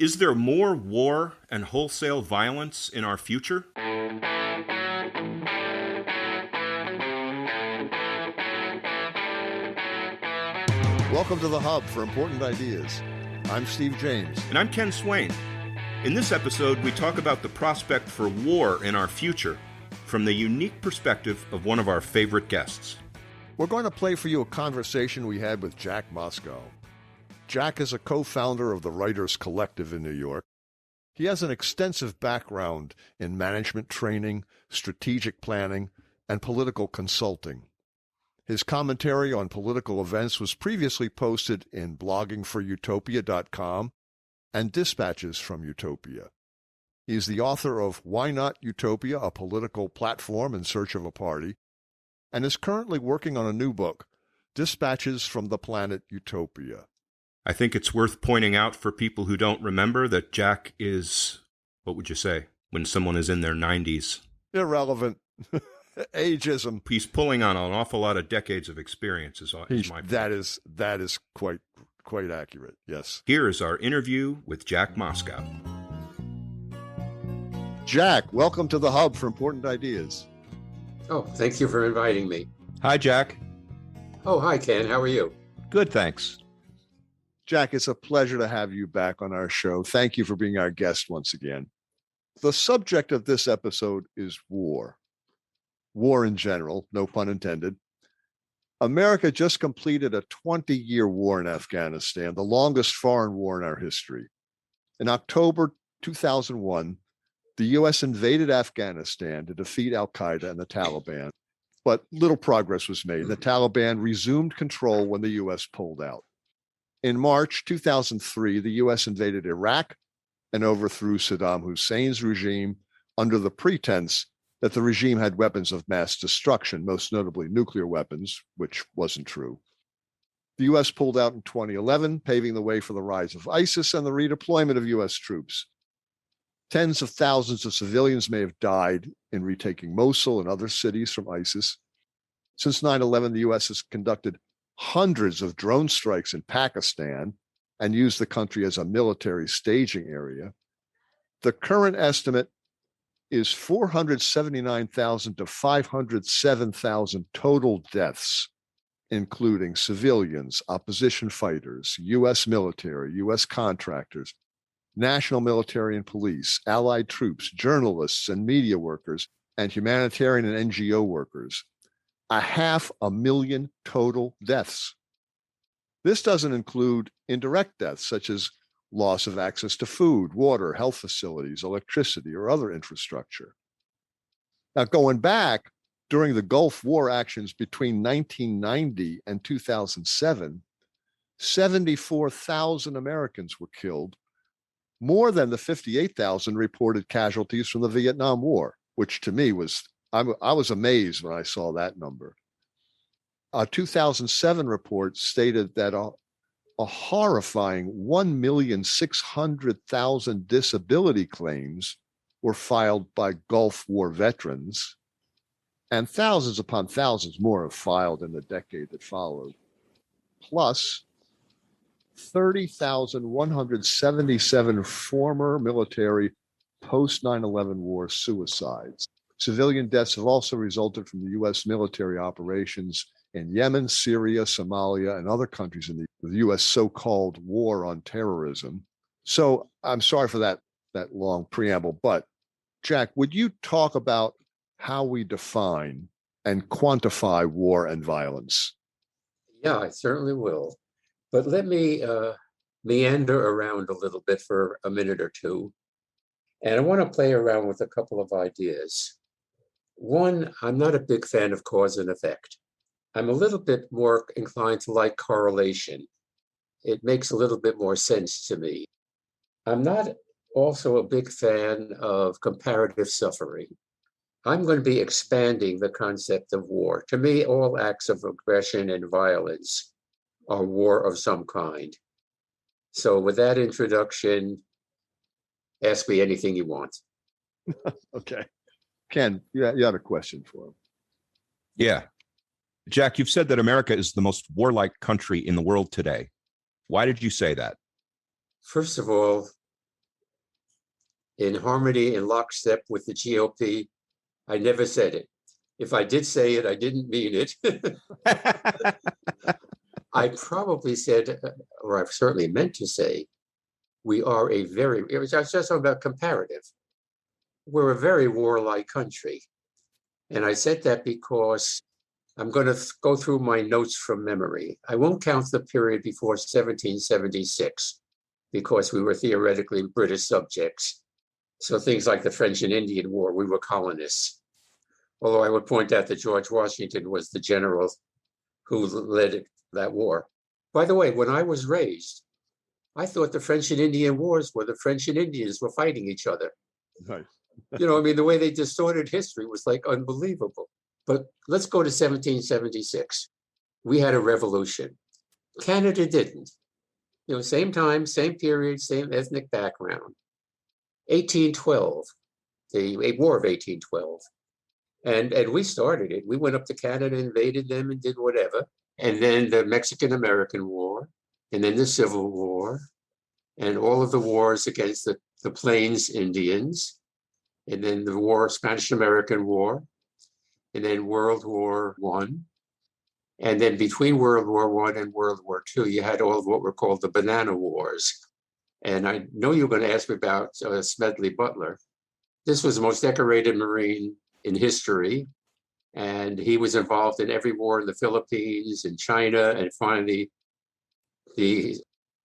Is there more war and wholesale violence in our future? Welcome to the Hub for Important Ideas. I'm Steve James. And I'm Ken Swain. In this episode, we talk about the prospect for war in our future from the unique perspective of one of our favorite guests. We're going to play for you a conversation we had with Jack Mosscou. Jack is a co-founder of the Writers Collective in New York. He has an extensive background in management training, strategic planning, and political consulting. His commentary on political events was previously posted in bloggingforutopia.com and Dispatches from Utopia. He is the author of Why Not Utopia, a Political Platform in Search of a Party, and is currently working on a new book, Dispatches from the Planet Utopia. I think it's worth pointing out for people who don't remember that Jack is, what would you say, when someone is in their 90s? Irrelevant. Ageism. He's pulling on an awful lot of decades of experience, is my point. That is quite accurate, yes. Here is our interview with Jack Mosscou. Jack, welcome to the Hub for Important Ideas. Oh, thank you for inviting me. Hi, Jack. Oh, hi, Ken. How are you? Good, thanks. Jack, it's a pleasure to have you back on our show. Thank you for being our guest once again. The subject of this episode is war. War in general, no pun intended. America just completed a 20-year war in Afghanistan, the longest foreign war in our history. In October 2001, the U.S. invaded Afghanistan to defeat al-Qaeda and the Taliban, but little progress was made. The Taliban resumed control when the U.S. pulled out. In March 2003, the U.S. invaded Iraq and overthrew Saddam Hussein's regime under the pretense that the regime had weapons of mass destruction, most notably nuclear weapons, which wasn't true. The U.S. pulled out in 2011, paving the way for the rise of ISIS and the redeployment of U.S. troops. Tens of thousands of civilians may have died in retaking Mosul and other cities from ISIS. Since 9/11, the U.S. has conducted hundreds of drone strikes in Pakistan and used the country as a military staging area. The current estimate is 479,000 to 507,000 total deaths, including civilians, opposition fighters, U.S. military, U.S. contractors, national military and police, allied troops, journalists and media workers, and humanitarian and NGO workers. 500,000 total deaths. This doesn't include indirect deaths, such as loss of access to food, water, health facilities, electricity, or other infrastructure. Now, going back, during the Gulf War actions between 1990 and 2007, 74,000 Americans were killed, more than the 58,000 reported casualties from the Vietnam War, which to me I was amazed when I saw that number. A 2007 report stated that a horrifying 1,600,000 disability claims were filed by Gulf War veterans, and thousands upon thousands more have filed in the decade that followed. Plus, 30,177 former military post 9/11 war suicides. Civilian deaths have also resulted from the U.S. military operations in Yemen, Syria, Somalia, and other countries in the U.S. so-called war on terrorism. So I'm sorry for that long preamble, but Jack, would you talk about how we define and quantify war and violence? Yeah, I certainly will. But let me meander around a little bit for a minute or two. And I want to play around with a couple of ideas. One, I'm not a big fan of cause and effect. I'm a little bit more inclined to like correlation. It makes a little bit more sense to me. I'm not also a big fan of comparative suffering. I'm going to be expanding the concept of war. To me, all acts of aggression and violence are war of some kind. So with that introduction, ask me anything you want. Okay. Ken, you had a question for him. Yeah. Jack, you've said that America is the most warlike country in the world today. Why did you say that? First of all, in harmony and lockstep with the GOP. I never said it. If I did say it, I didn't mean it. I probably said, or I've certainly meant to say, we are a very, I was just talking about comparative. We're a very warlike country. And I said that because I'm going to go through my notes from memory. I won't count the period before 1776 because we were theoretically British subjects. So things like the French and Indian War, we were colonists. Although I would point out that George Washington was the general who led that war. By the way, when I was raised, I thought the French and Indian Wars were the French and Indians were fighting each other. Right. You know, I mean, the way they distorted history was like unbelievable. But let's go to 1776. We had a revolution. Canada didn't. You know, same time, same period, same ethnic background. 1812, the War of 1812. And we started it. We went up to Canada, invaded them, and did whatever. And then the Mexican-American War, and then the Civil War, and all of the wars against the Plains Indians, and then the War, Spanish-American War, and then World War I. And then between World War I and World War II, you had all of what were called the Banana Wars. And I know you're going to ask me about Smedley Butler. This was the most decorated Marine in history. And he was involved in every war in the Philippines, in China, and finally the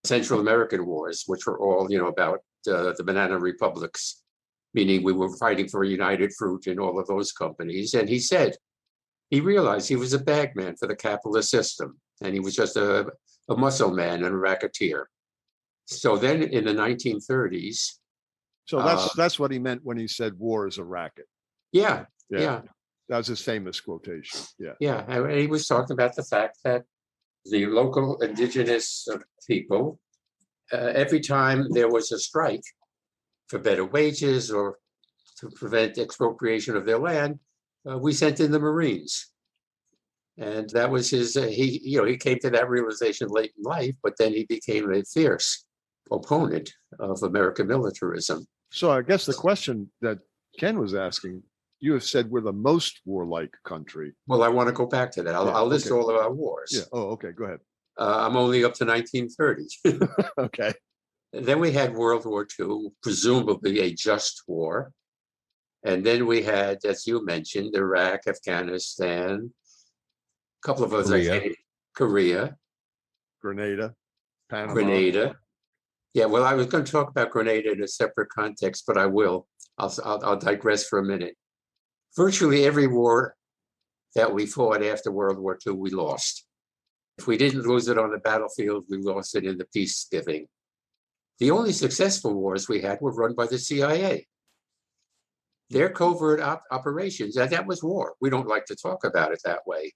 Central American Wars, which were all, you know, about the banana republics, meaning we were fighting for United Fruit and all of those companies. And he said, he realized he was a bagman for the capitalist system, and he was just a muscle man and a racketeer. So then in the 1930s. So that's what he meant when he said war is a racket. Yeah. That was his famous quotation. Yeah. Yeah. And he was talking about the fact that the local indigenous people, every time there was a strike for better wages or to prevent expropriation of their land, we sent in the Marines. And that was his, he came to that realization late in life, but then he became a fierce opponent of American militarism. So I guess the question that Ken was asking, you have said we're the most warlike country. Well, I want to go back to that. I'll list all of our wars. Yeah. Oh, okay. Go ahead. I'm only up to 1930. Okay. And then we had World War II, presumably a just war. And then we had, as you mentioned, Iraq, Afghanistan, a couple of others, Korea, Grenada, Panama. Grenada. Yeah, well, I was going to talk about Grenada in a separate context, but I will. I'll digress for a minute. Virtually every war that we fought after World War II, we lost. If we didn't lose it on the battlefield, we lost it in the peace-giving. The only successful wars we had were run by the CIA. Their covert operations, and that was war. We don't like to talk about it that way.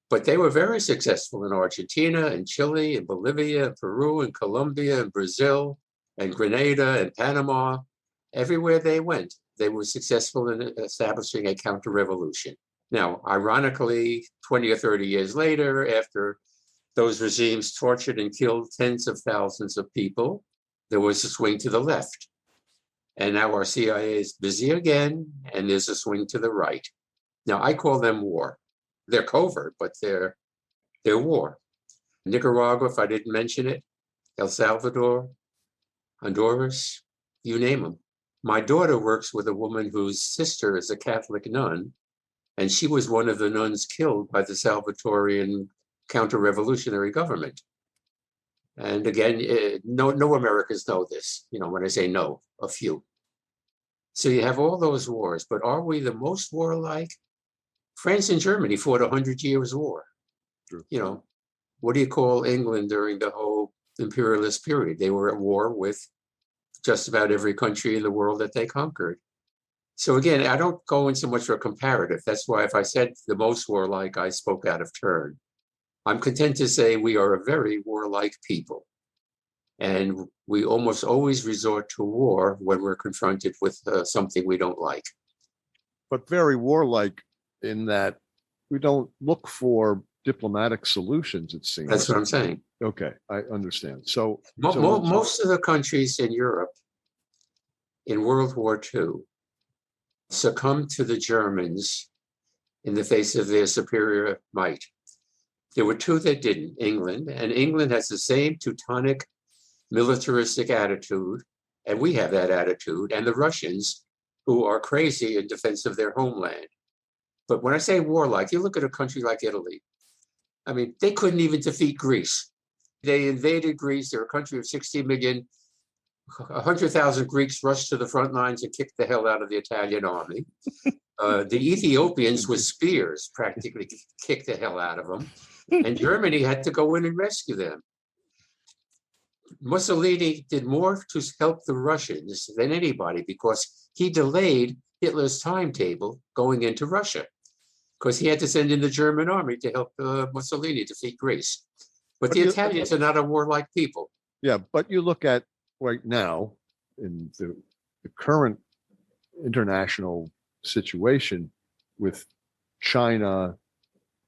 But they were very successful in Argentina and Chile and Bolivia and Peru and Colombia and Brazil and Grenada and Panama. Everywhere they went, they were successful in establishing a counter-revolution. Now, ironically, 20 or 30 years later, after those regimes tortured and killed tens of thousands of people, there was a swing to the left. And now our CIA is busy again, and there's a swing to the right. Now, I call them war. They're covert, but they're war. Nicaragua, if I didn't mention it, El Salvador, Honduras, you name them. My daughter works with a woman whose sister is a Catholic nun, and she was one of the nuns killed by the Salvatorian counter-revolutionary government. And again, no Americans know this. You know, when I say no, a few. So you have all those wars, but are we the most warlike? France and Germany fought 100 years war. True. You know, what do you call England during the whole imperialist period? They were at war with just about every country in the world that they conquered. So again, I don't go in so much for a comparative. That's why if I said the most warlike, I spoke out of turn. I'm content to say we are a very warlike people. And we almost always resort to war when we're confronted with something we don't like. But very warlike in that we don't look for diplomatic solutions, it seems. That's what I'm saying. Okay, I understand. So most of the countries in Europe in World War II succumbed to the Germans in the face of their superior might. There were two that didn't, England, and England has the same Teutonic militaristic attitude, and we have that attitude, and the Russians, who are crazy in defense of their homeland. But when I say warlike, you look at a country like Italy. I mean, they couldn't even defeat Greece. They invaded Greece. They're a country of 60 million. 100,000 Greeks rushed to the front lines and kicked the hell out of the Italian army. The Ethiopians with spears practically kicked the hell out of them. And Germany had to go in and rescue them. Mussolini did more to help the Russians than anybody because he delayed Hitler's timetable going into Russia because he had to send in the German army to help Mussolini defeat Greece. But the Italians are not a warlike people. Yeah, but you look at right now in the current international situation with China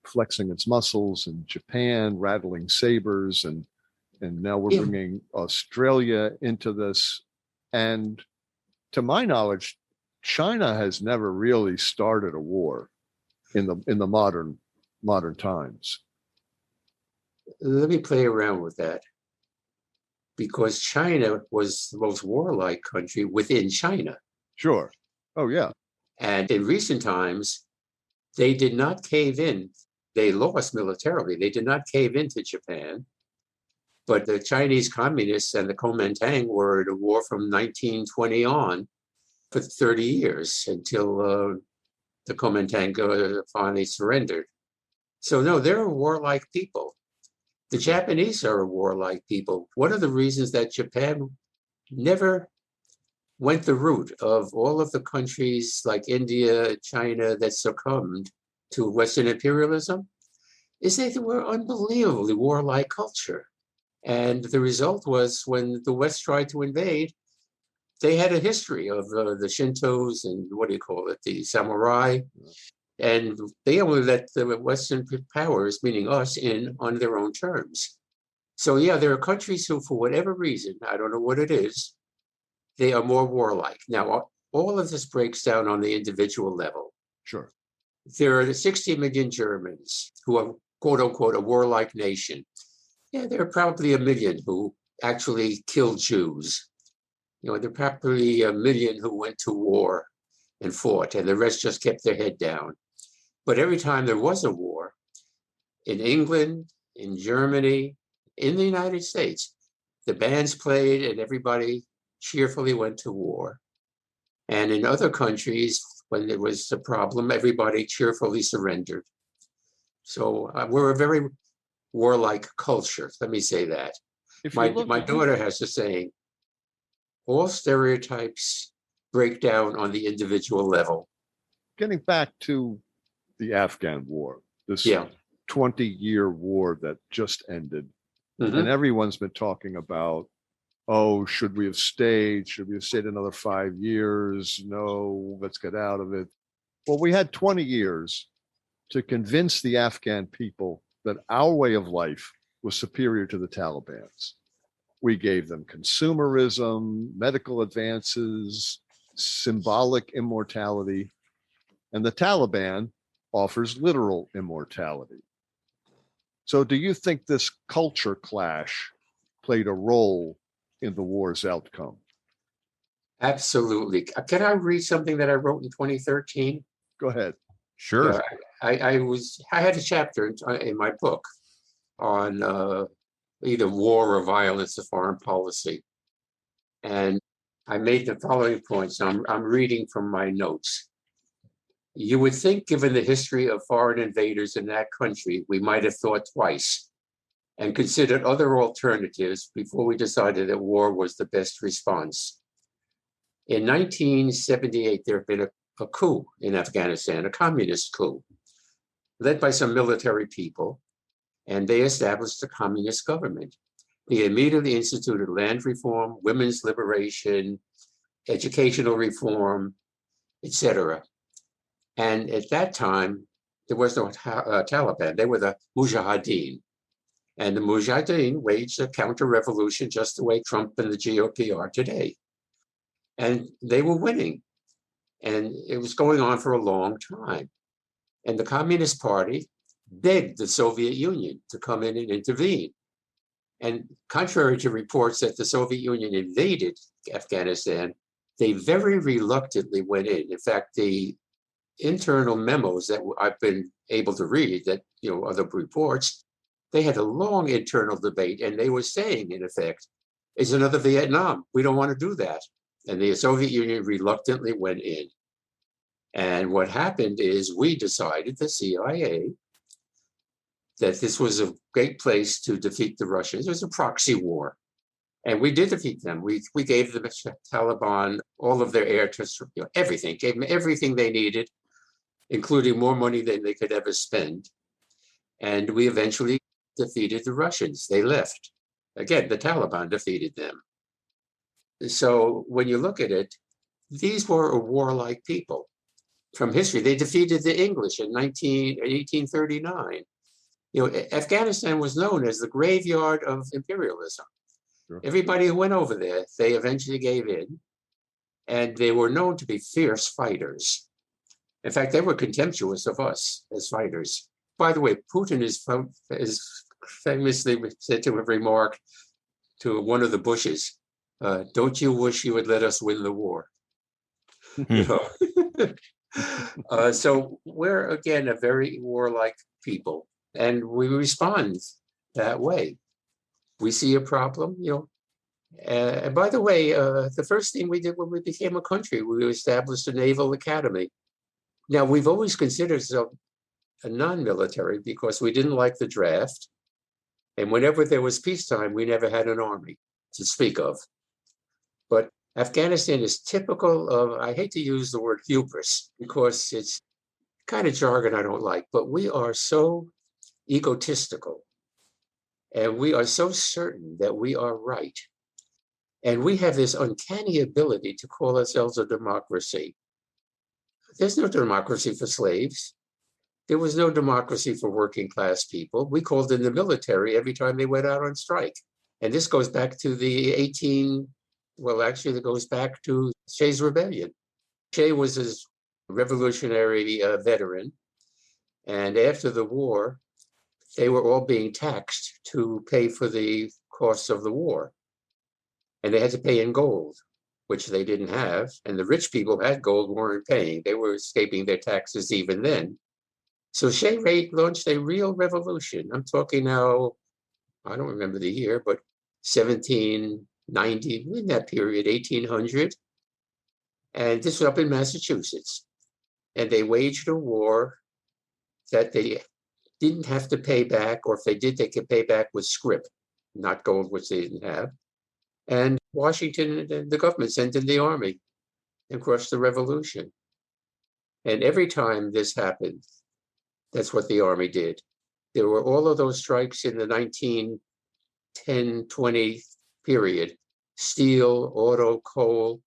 flexing its muscles and Japan rattling sabers and now we're bringing Australia into this. And to my knowledge, China has never really started a war in the modern times. Let me play around with that. Because China was the most warlike country within China. Sure. Oh, yeah. And in recent times, they did not cave in. They lost militarily. They did not cave into Japan. But the Chinese communists and the Kuomintang were at a war from 1920 on for 30 years until the Kuomintang finally surrendered. So no, they're a warlike people. The Japanese are a warlike people. One of the reasons that Japan never went the route of all of the countries like India, China that succumbed to Western imperialism is that they were unbelievably warlike culture. And the result was when the West tried to invade, they had a history of the Shintos and the samurai. And they only let the Western powers, meaning us, in on their own terms. So yeah, there are countries who, for whatever reason, I don't know what it is, they are more warlike. Now, all of this breaks down on the individual level. Sure. There are the 60 million Germans who are, quote unquote, a warlike nation. Yeah, there are probably a million who actually killed Jews. There are probably a million who went to war and fought, and the rest just kept their head down. But every time there was a war, in England, in Germany, in the United States, the bands played and everybody cheerfully went to war. And in other countries, when there was a problem, everybody cheerfully surrendered. So we're a very warlike culture, let me say that. My daughter has a saying, all stereotypes break down on the individual level. Getting back to the Afghan war, this 20-year war that just ended, and everyone's been talking about, oh, should we have stayed? Should we have stayed another 5 years? No, let's get out of it. Well, we had 20 years to convince the Afghan people that our way of life was superior to the Taliban's. We gave them consumerism, medical advances, symbolic immortality, and the Taliban offers literal immortality. So do you think this culture clash played a role in the war's outcome? Absolutely. Can I read something that I wrote in 2013? Go ahead. Sure. I had a chapter in my book on either war or violence or foreign policy. And I made the following points. I'm reading from my notes. You would think, given the history of foreign invaders in that country, we might have thought twice and considered other alternatives before we decided that war was the best response. In 1978, there had been a coup in Afghanistan, a communist coup, led by some military people, and they established a communist government. They immediately instituted land reform, women's liberation, educational reform, etc. And at that time, there was no Taliban. They were the Mujahideen. And the Mujahideen waged a counter-revolution just the way Trump and the GOP are today. And they were winning. And it was going on for a long time. And the Communist Party begged the Soviet Union to come in and intervene. And contrary to reports that the Soviet Union invaded Afghanistan, they very reluctantly went in. In fact, the internal memos that I've been able to read, that, other reports, they had a long internal debate, and they were saying, in effect, it's another Vietnam. We don't want to do that. And the Soviet Union reluctantly went in. And what happened is we decided, the CIA, that this was a great place to defeat the Russians. It was a proxy war. And we did defeat them. We gave the Taliban all of their air to, everything, gave them everything they needed, including more money than they could ever spend. And we eventually defeated the Russians. They left. Again, the Taliban defeated them. So when you look at it, these were a warlike people. From history, they defeated the English in 1839. Afghanistan was known as the graveyard of imperialism. Sure. Everybody who went over there, they eventually gave in, and they were known to be fierce fighters. In fact, they were contemptuous of us as fighters. By the way, Putin is famously said to have remarked to one of the Bushes, "Don't you wish you would let us win the war?" So we're, again, a very warlike people, and we respond that way. We see a problem, and by the way, the first thing we did when we became a country, we established a naval academy. Now, we've always considered ourselves a non-military because we didn't like the draft. And whenever there was peacetime, we never had an army to speak of. But Afghanistan is typical of, I hate to use the word hubris because it's kind of jargon I don't like, but we are so egotistical and we are so certain that we are right. And we have this uncanny ability to call ourselves a democracy. There's no democracy for slaves. There was no democracy for working class people. We called in the military every time they went out on strike. And this goes back to the it goes back to Che's rebellion. Che was a revolutionary veteran. And after the war, they were all being taxed to pay for the costs of the war. And they had to pay in gold, which they didn't have. And the rich people had gold, weren't paying. They were escaping their taxes even then. So Che launched a real revolution. I'm talking now, I don't remember the year, but 1790, in that period, 1800. And this was up in Massachusetts. And they waged a war that they didn't have to pay back, or if they did, they could pay back with scrip, not gold, which they didn't have. And Washington and the government sent in the army and crushed the revolution. And every time this happened, that's what the army did. There were all of those strikes in the 1910-20 period, steel, auto, coal,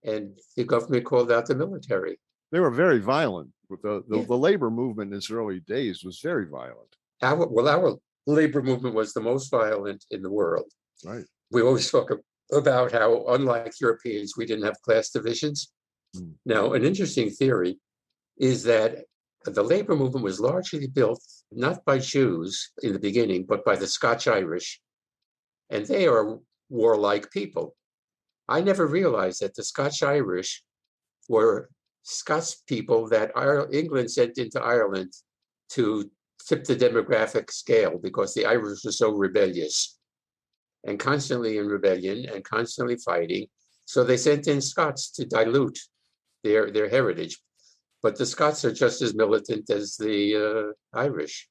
and the government called out the military. They were very violent. The labor movement in its early days was very violent. Our labor movement was the most violent in the world. Right. We always talk about how, unlike Europeans, we didn't have class divisions. Now, an interesting theory is that the labor movement was largely built not by Jews in the beginning, but by the Scotch-Irish. And they are warlike people. I never realized that the Scotch-Irish were Scots people that England sent into Ireland to tip the demographic scale because the Irish were so rebellious and constantly in rebellion and constantly fighting. So they sent in Scots to dilute their heritage. But the Scots are just as militant as the Irish.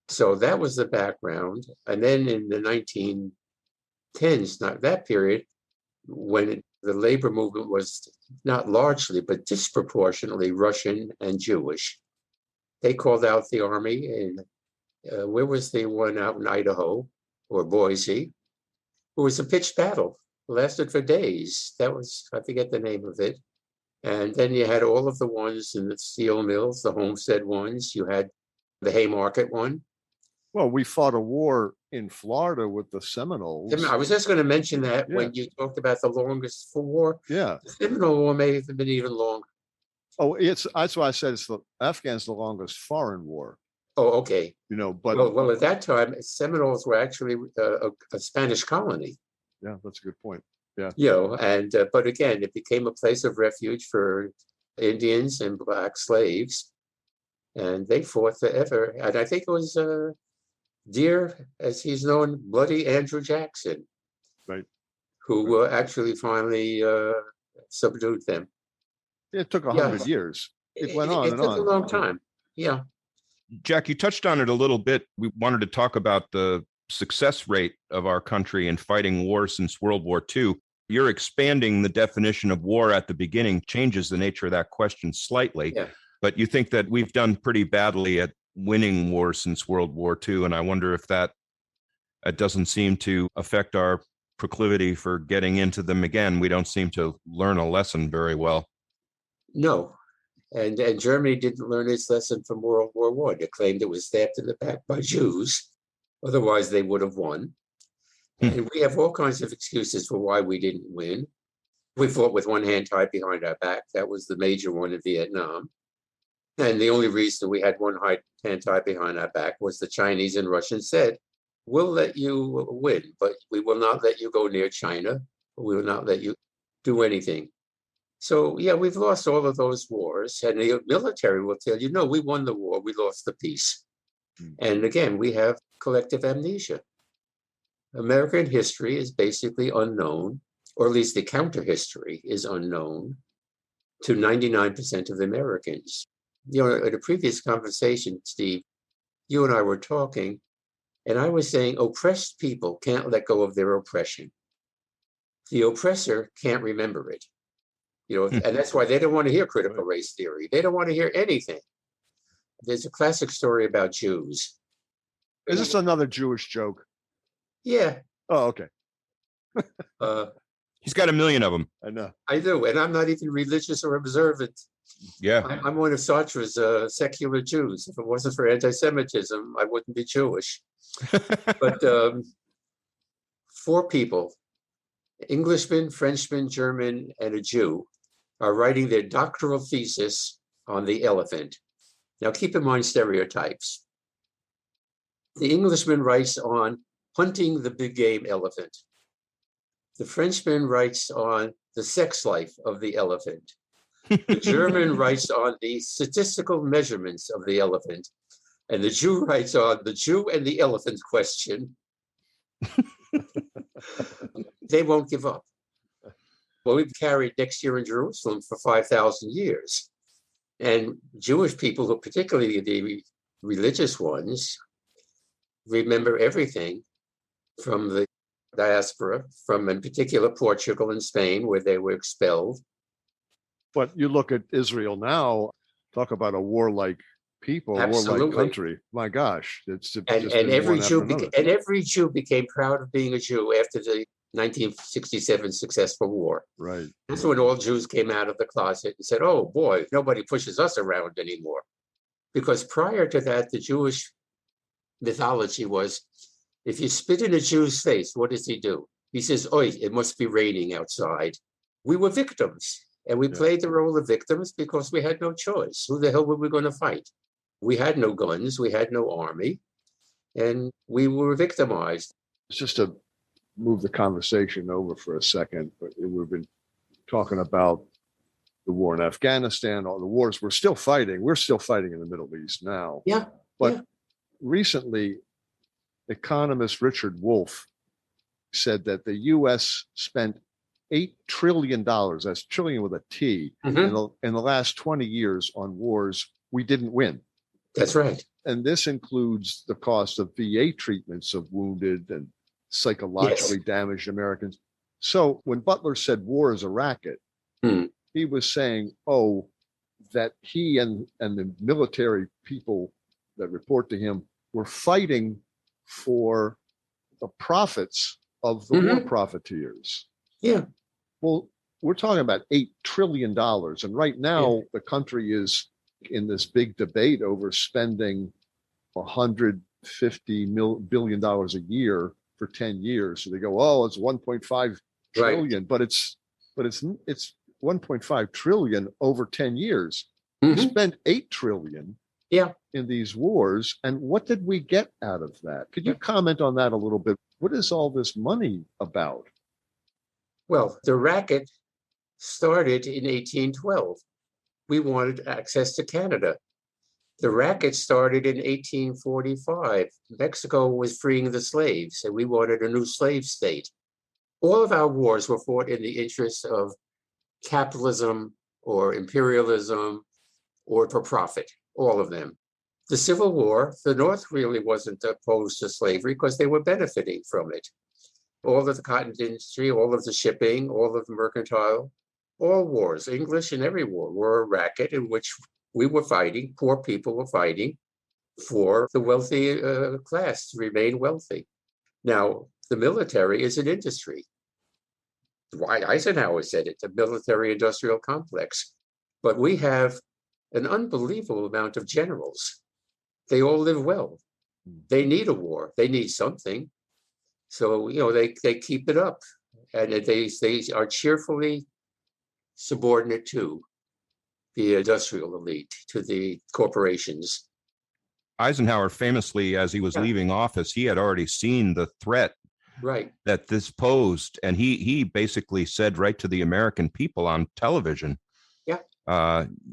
So that was the background. And then in the 1910s, not that period, when the labor movement was not largely, but disproportionately Russian and Jewish, they called out the army. And where was the one out in Idaho or Boise? It was a pitched battle. It lasted for days. That was, I forget the name of it. And then you had all of the ones in the steel mills, the Homestead ones. You had the Haymarket one. Well, we fought a war in Florida with the Seminoles. I was just going to mention that Yeah. when you talked about the longest war, Yeah. the Seminole War may have been even longer. Oh, that's why I said it's the Afghan's the longest foreign war. Oh, okay. But well, at that time, Seminoles were actually a Spanish colony. yeah, that's a good point. Yeah. And but again, it became a place of refuge for Indians and black slaves, and they fought forever. And I think it was dear, as he's known, Bloody Andrew Jackson, Right. who actually finally subdued them. It took 100 years. It went on It and took on. a long time. Yeah. Jack, you touched on it a little bit. We wanted to talk about the success rate of our country in fighting war since World War II. You're expanding the definition of war at the beginning, changes the nature of that question slightly. Yeah. But you think that we've done pretty badly at winning wars since World War II. And I wonder if that doesn't seem to affect our proclivity for getting into them again. We don't seem to learn a lesson very well. No. And Germany didn't learn its lesson from World War I. It claimed it was stabbed in the back by Jews. Otherwise, they would have won. And we have all kinds of excuses for why we didn't win. We fought with one hand tied behind our back. That was the major one in Vietnam. And the only reason we had one hand tied behind our back was the Chinese and Russians said, we'll let you win, but we will not let you go near China. We will not let you do anything. So, yeah, we've lost all of those wars. And the military will tell you, no, we won the war. We lost the peace. And again, we have collective amnesia. American history is basically unknown, or at least the counter history is unknown to 99% of Americans. In a previous conversation, Steve, you and I were talking, and I was saying oppressed people can't let go of their oppression. The oppressor can't remember it. And that's why they don't want to hear critical race theory. They don't want to hear anything. There's a classic story about Jews. Is this another Jewish joke? Yeah. Oh, okay. He's got a million of them. I know. I do. And I'm not even religious or observant. Yeah. I'm one of Sartre's secular Jews. If it wasn't for anti-Semitism, I wouldn't be Jewish. But 4 people, Englishman, Frenchman, German, and a Jew, are writing their doctoral thesis on the elephant. Now, keep in mind stereotypes. The Englishman writes on hunting the big game elephant. The Frenchman writes on the sex life of the elephant. The German writes on the statistical measurements of the elephant. And the Jew writes on the Jew and the elephant question. They won't give up. Well, we've carried next year in Jerusalem for 5,000 years. And Jewish people, particularly the religious ones, remember everything from the diaspora, from in particular Portugal and Spain, where they were expelled. But you look at Israel now, talk about a warlike people, a warlike Absolutely. country. My gosh, it's just And been every one after Jew another. and every Jew became proud of being a Jew after the 1967 successful war. Right. That's when all Jews came out of the closet and said, oh boy, nobody pushes us around anymore. Because prior to that, the Jewish mythology was, if you spit in a Jew's face, what does he do? He says, oi, it must be raining outside. We were victims, and we played the role of victims because we had no choice. Who the hell were we going to fight? We had no guns, we had no army, and we were victimized. It's just to move the conversation over for a second, but we've been talking about the war in Afghanistan, all the wars we're still fighting. We're still fighting in the Middle East now. Yeah. But recently, economist Richard Wolff said that the U.S. spent $8 trillion, that's trillion with a T, in the last 20 years on wars we didn't win. That's right. And this includes the cost of VA treatments of wounded and psychologically damaged Americans. So when Butler said war is a racket, he was saying, that he and the military people that report to him were fighting for the profits of the war profiteers. Yeah. Well, we're talking about $8 trillion. And right now, the country is in this big debate over spending $150 billion a year for 10 years. So they go, oh, it's 1.5 trillion, but it's 1.5 trillion over 10 years. We Mhm. spent 8 trillion Yeah. in these wars. And what did we get out of that? Could you comment on that a little bit? What is all this money about? Well, the racket started in 1812. We wanted access to Canada. The racket started in 1845. Mexico was freeing the slaves, and we wanted a new slave state. All of our wars were fought in the interest of capitalism or imperialism or for profit, all of them. The Civil War, the North really wasn't opposed to slavery because they were benefiting from it. All of the cotton industry, all of the shipping, all of the mercantile, all wars, English and every war, were a racket in which we were fighting, poor people were fighting for the wealthy class to remain wealthy. Now, the military is an industry. Dwight Eisenhower said it, the military industrial complex. But we have an unbelievable amount of generals. They all live well. They need a war. They need something. So, they keep it up. And they are cheerfully subordinate to the industrial elite, to the corporations. Eisenhower famously, as he was leaving office, he had already seen the threat that this posed. And he basically said right to the American people on television,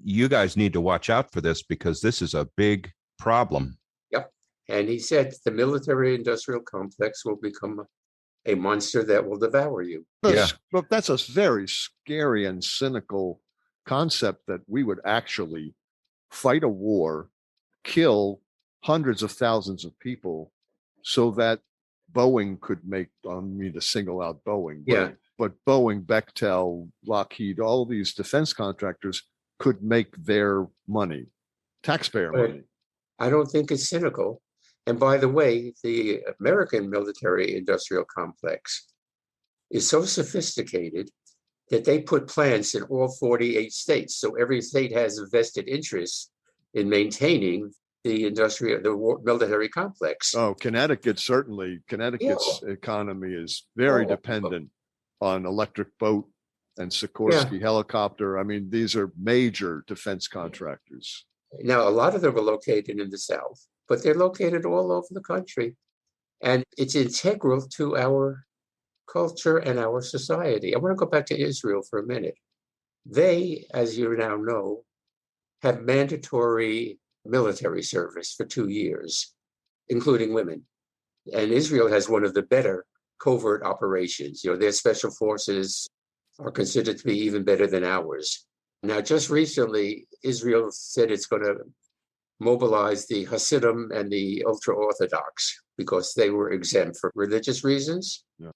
you guys need to watch out for this because this is a big problem. Yep. And he said the military industrial complex will become a monster that will devour you. But that's a very scary and cynical concept that we would actually fight a war, kill hundreds of thousands of people so that Boeing could make, I don't mean to single out Boeing, but Boeing, Bechtel, Lockheed, all these defense contractors could make their money, taxpayer money. I don't think it's cynical. And by the way, the American military industrial complex is so sophisticated that they put plants in all 48 states. So every state has a vested interest in maintaining the military complex. Oh, Connecticut's economy is very dependent on Electric Boat and Sikorsky helicopter. I mean, these are major defense contractors. Now, a lot of them are located in the South, but they're located all over the country. And it's integral to our culture and our society. I want to go back to Israel for a minute. They, as you now know, have mandatory military service for 2 years, including women. And Israel has one of the better covert operations. Their special forces are considered to be even better than ours. Now, just recently, Israel said it's going to mobilize the Hasidim and the ultra-Orthodox because they were exempt for religious reasons. Yeah.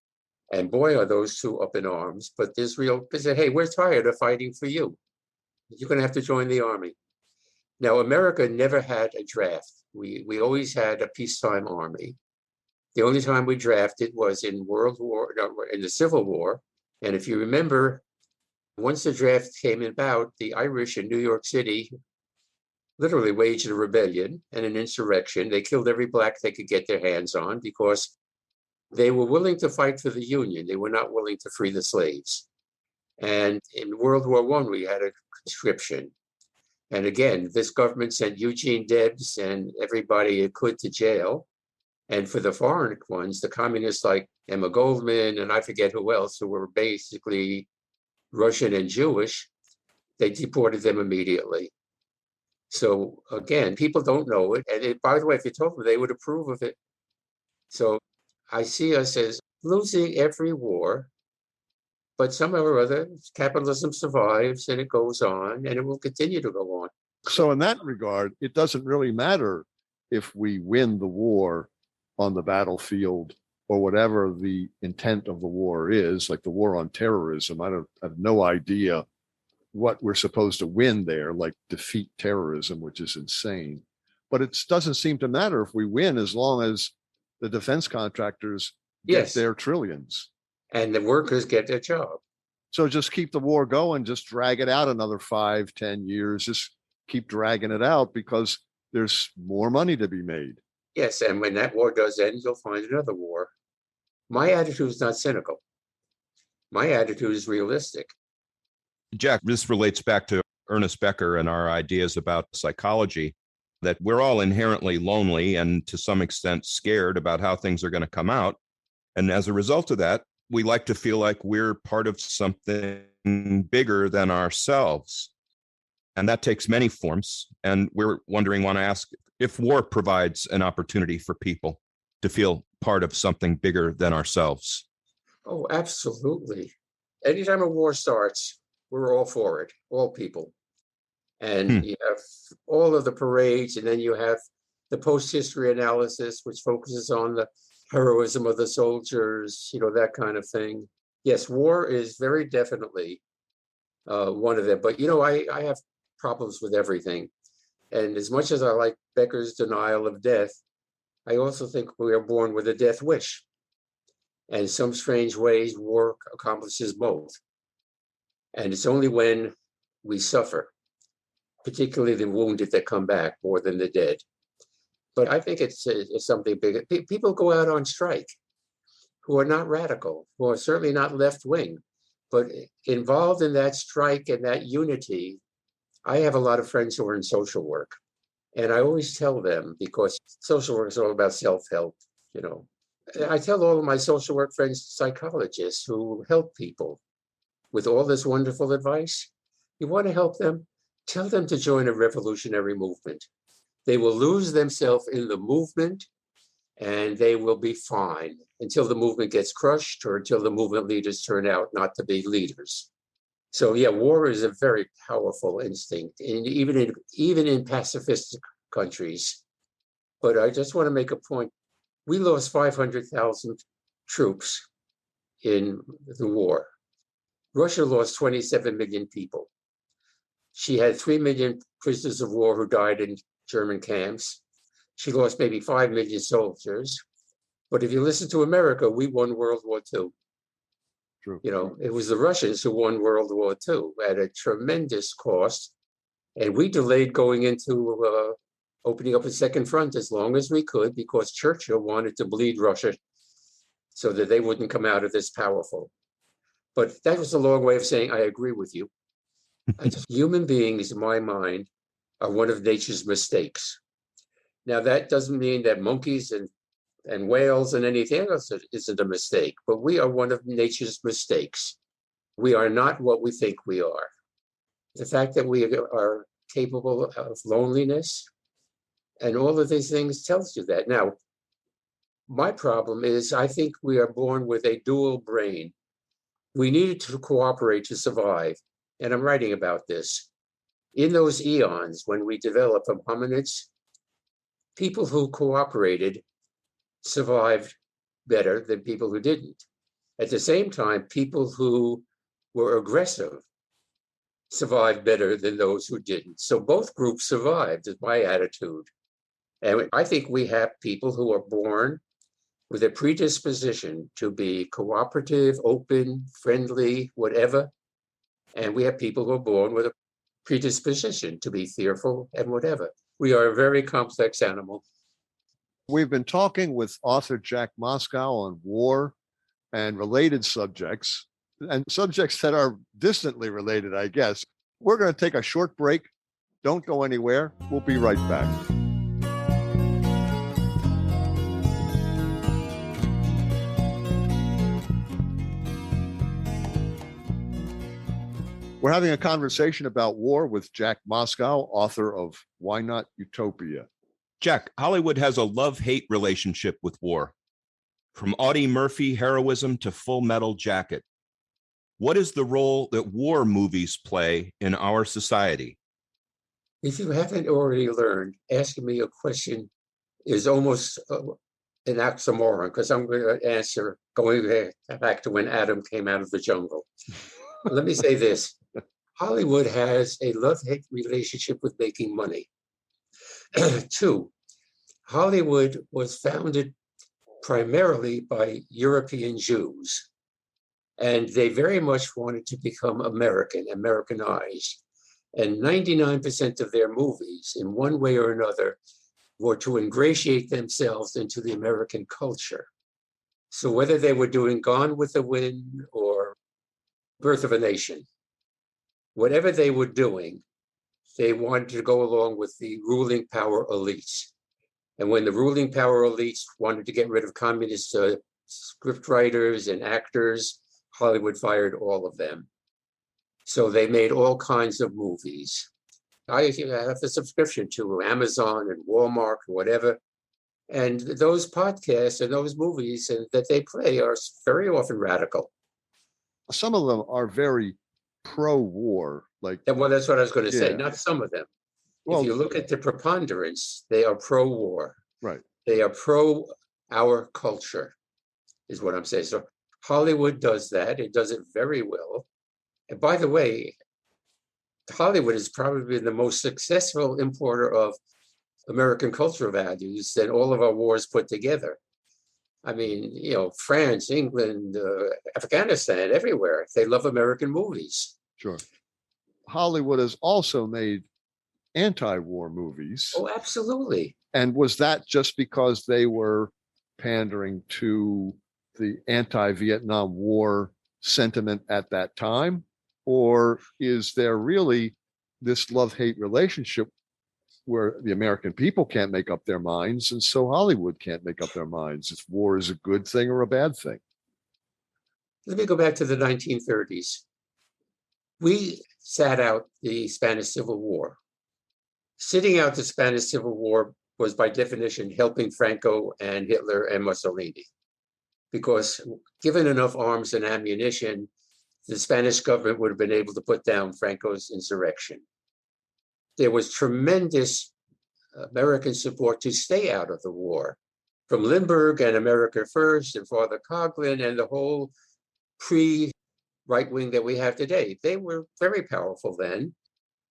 And boy, are those two up in arms. But Israel said, hey, we're tired of fighting for you. You're going to have to join the army. Now, America never had a draft. We always had a peacetime army. The only time we drafted was in in the Civil War. And if you remember, once the draft came about, the Irish in New York City literally waged a rebellion and an insurrection. They killed every black they could get their hands on because they were willing to fight for the Union. They were not willing to free the slaves. And in World War I, we had a conscription. And again, this government sent Eugene Debs and everybody it could to jail. And for the foreign ones, the communists like Emma Goldman and I forget who else, who were basically Russian and Jewish, they deported them immediately. So again, people don't know it. And by the way, if you told them, they would approve of it. So I see us as losing every war, but somehow or other, capitalism survives and it goes on and it will continue to go on. So in that regard, it doesn't really matter if we win the war on the battlefield or whatever the intent of the war is, like the war on terrorism. I have no idea what we're supposed to win there, like defeat terrorism, which is insane. But it doesn't seem to matter if we win as long as the defense contractors get their trillions. And the workers get their job. So just keep the war going, just drag it out another 5-10 years, just keep dragging it out because there's more money to be made. Yes, and when that war does end, you'll find another war. My attitude is not cynical. My attitude is realistic. Jack, this relates back to Ernest Becker and our ideas about psychology, that we're all inherently lonely and to some extent scared about how things are going to come out. And as a result of that, we like to feel like we're part of something bigger than ourselves. And that takes many forms. And we're wondering, want to ask if war provides an opportunity for people to feel part of something bigger than ourselves. Oh, absolutely. Anytime a war starts, we're all for it, all people. And you have all of the parades, and then you have the post-history analysis, which focuses on the heroism of the soldiers, that kind of thing. Yes, war is very definitely one of them. But, I have problems with everything. And as much as I like Becker's denial of death, I also think we are born with a death wish. And in some strange ways, war accomplishes both. And it's only when we suffer, particularly the wounded, that come back more than the dead. But I think it's something bigger. People go out on strike who are not radical, who are certainly not left-wing, but involved in that strike and that unity. I have a lot of friends who are in social work, and I always tell them, because social work is all about self-help, I tell all of my social work friends, psychologists who help people with all this wonderful advice, you want to help them, tell them to join a revolutionary movement. They will lose themselves in the movement, and they will be fine until the movement gets crushed or until the movement leaders turn out not to be leaders. So yeah, war is a very powerful instinct, and even in pacifist countries. But I just want to make a point. We lost 500,000 troops in the war. Russia lost 27 million people. She had 3 million prisoners of war who died in German camps. She lost maybe 5 million soldiers. But if you listen to America, we won World War II. True. It was the Russians who won World War II at a tremendous cost. And we delayed going into opening up a second front as long as we could, because Churchill wanted to bleed Russia so that they wouldn't come out of this powerful. But that was a long way of saying, I agree with you. Human beings, in my mind, are one of nature's mistakes. Now, that doesn't mean that monkeys and whales and anything else isn't a mistake, but we are one of nature's mistakes. We are not what we think we are. The fact that we are capable of loneliness and all of these things tells you that. Now, my problem is I think we are born with a dual brain. We needed to cooperate to survive. And I'm writing about this. In those eons when we developed from hominids, people who cooperated survived better than people who didn't. At the same time, people who were aggressive survived better than those who didn't. So both groups survived, is my attitude. And I think we have people who are born with a predisposition to be cooperative, open, friendly, whatever. And we have people who are born with a predisposition to be fearful and whatever. We are a very complex animal. We've been talking with author Jack Mosscou on war and related subjects, and subjects that are distantly related, I guess. We're going to take a short break. Don't go anywhere. We'll be right back. We're having a conversation about war with Jack Mosscou, author of Why Not Utopia? Jack, Hollywood has a love-hate relationship with war. From Audie Murphy heroism to Full Metal Jacket. What is the role that war movies play in our society? If you haven't already learned, asking me a question is almost an oxymoron, because I'm going to answer going back to when Adam came out of the jungle. Let me say this. Hollywood has a love-hate relationship with making money. 2, Hollywood was founded primarily by European Jews, and they very much wanted to become Americanized. And 99% of their movies, in one way or another, were to ingratiate themselves into the American culture. So whether they were doing Gone with the Wind or Birth of a Nation, whatever they were doing, they wanted to go along with the ruling power elites. And when the ruling power elites wanted to get rid of communist scriptwriters and actors, Hollywood fired all of them. So they made all kinds of movies. I have a subscription to Amazon and Walmart or whatever. And those podcasts and those movies that they play are very often radical. Some of them are very pro-war, like. And well, that's what I was going to say. Yeah. Not some of them. Well, If you look at the preponderance, they are pro-war. right. They are pro our culture, is what I'm saying. So Hollywood does that. It does it very well. And by the way, Hollywood has probably been the most successful importer of American cultural values than all of our wars put together. I mean, France, England, Afghanistan, everywhere. They love American movies. Sure. Hollywood has also made anti-war movies. Oh, absolutely. And was that just because they were pandering to the anti-Vietnam War sentiment at that time? Or is there really this love-hate relationship where the American people can't make up their minds, and so Hollywood can't make up their minds if war is a good thing or a bad thing? Let me go back to the 1930s. We sat out the Spanish Civil War. Sitting out the Spanish Civil War was by definition helping Franco and Hitler and Mussolini, because given enough arms and ammunition, the Spanish government would have been able to put down Franco's insurrection. There was tremendous American support to stay out of the war, from Lindbergh and America First and Father Coughlin and the whole pre-right wing that we have today. They were very powerful then.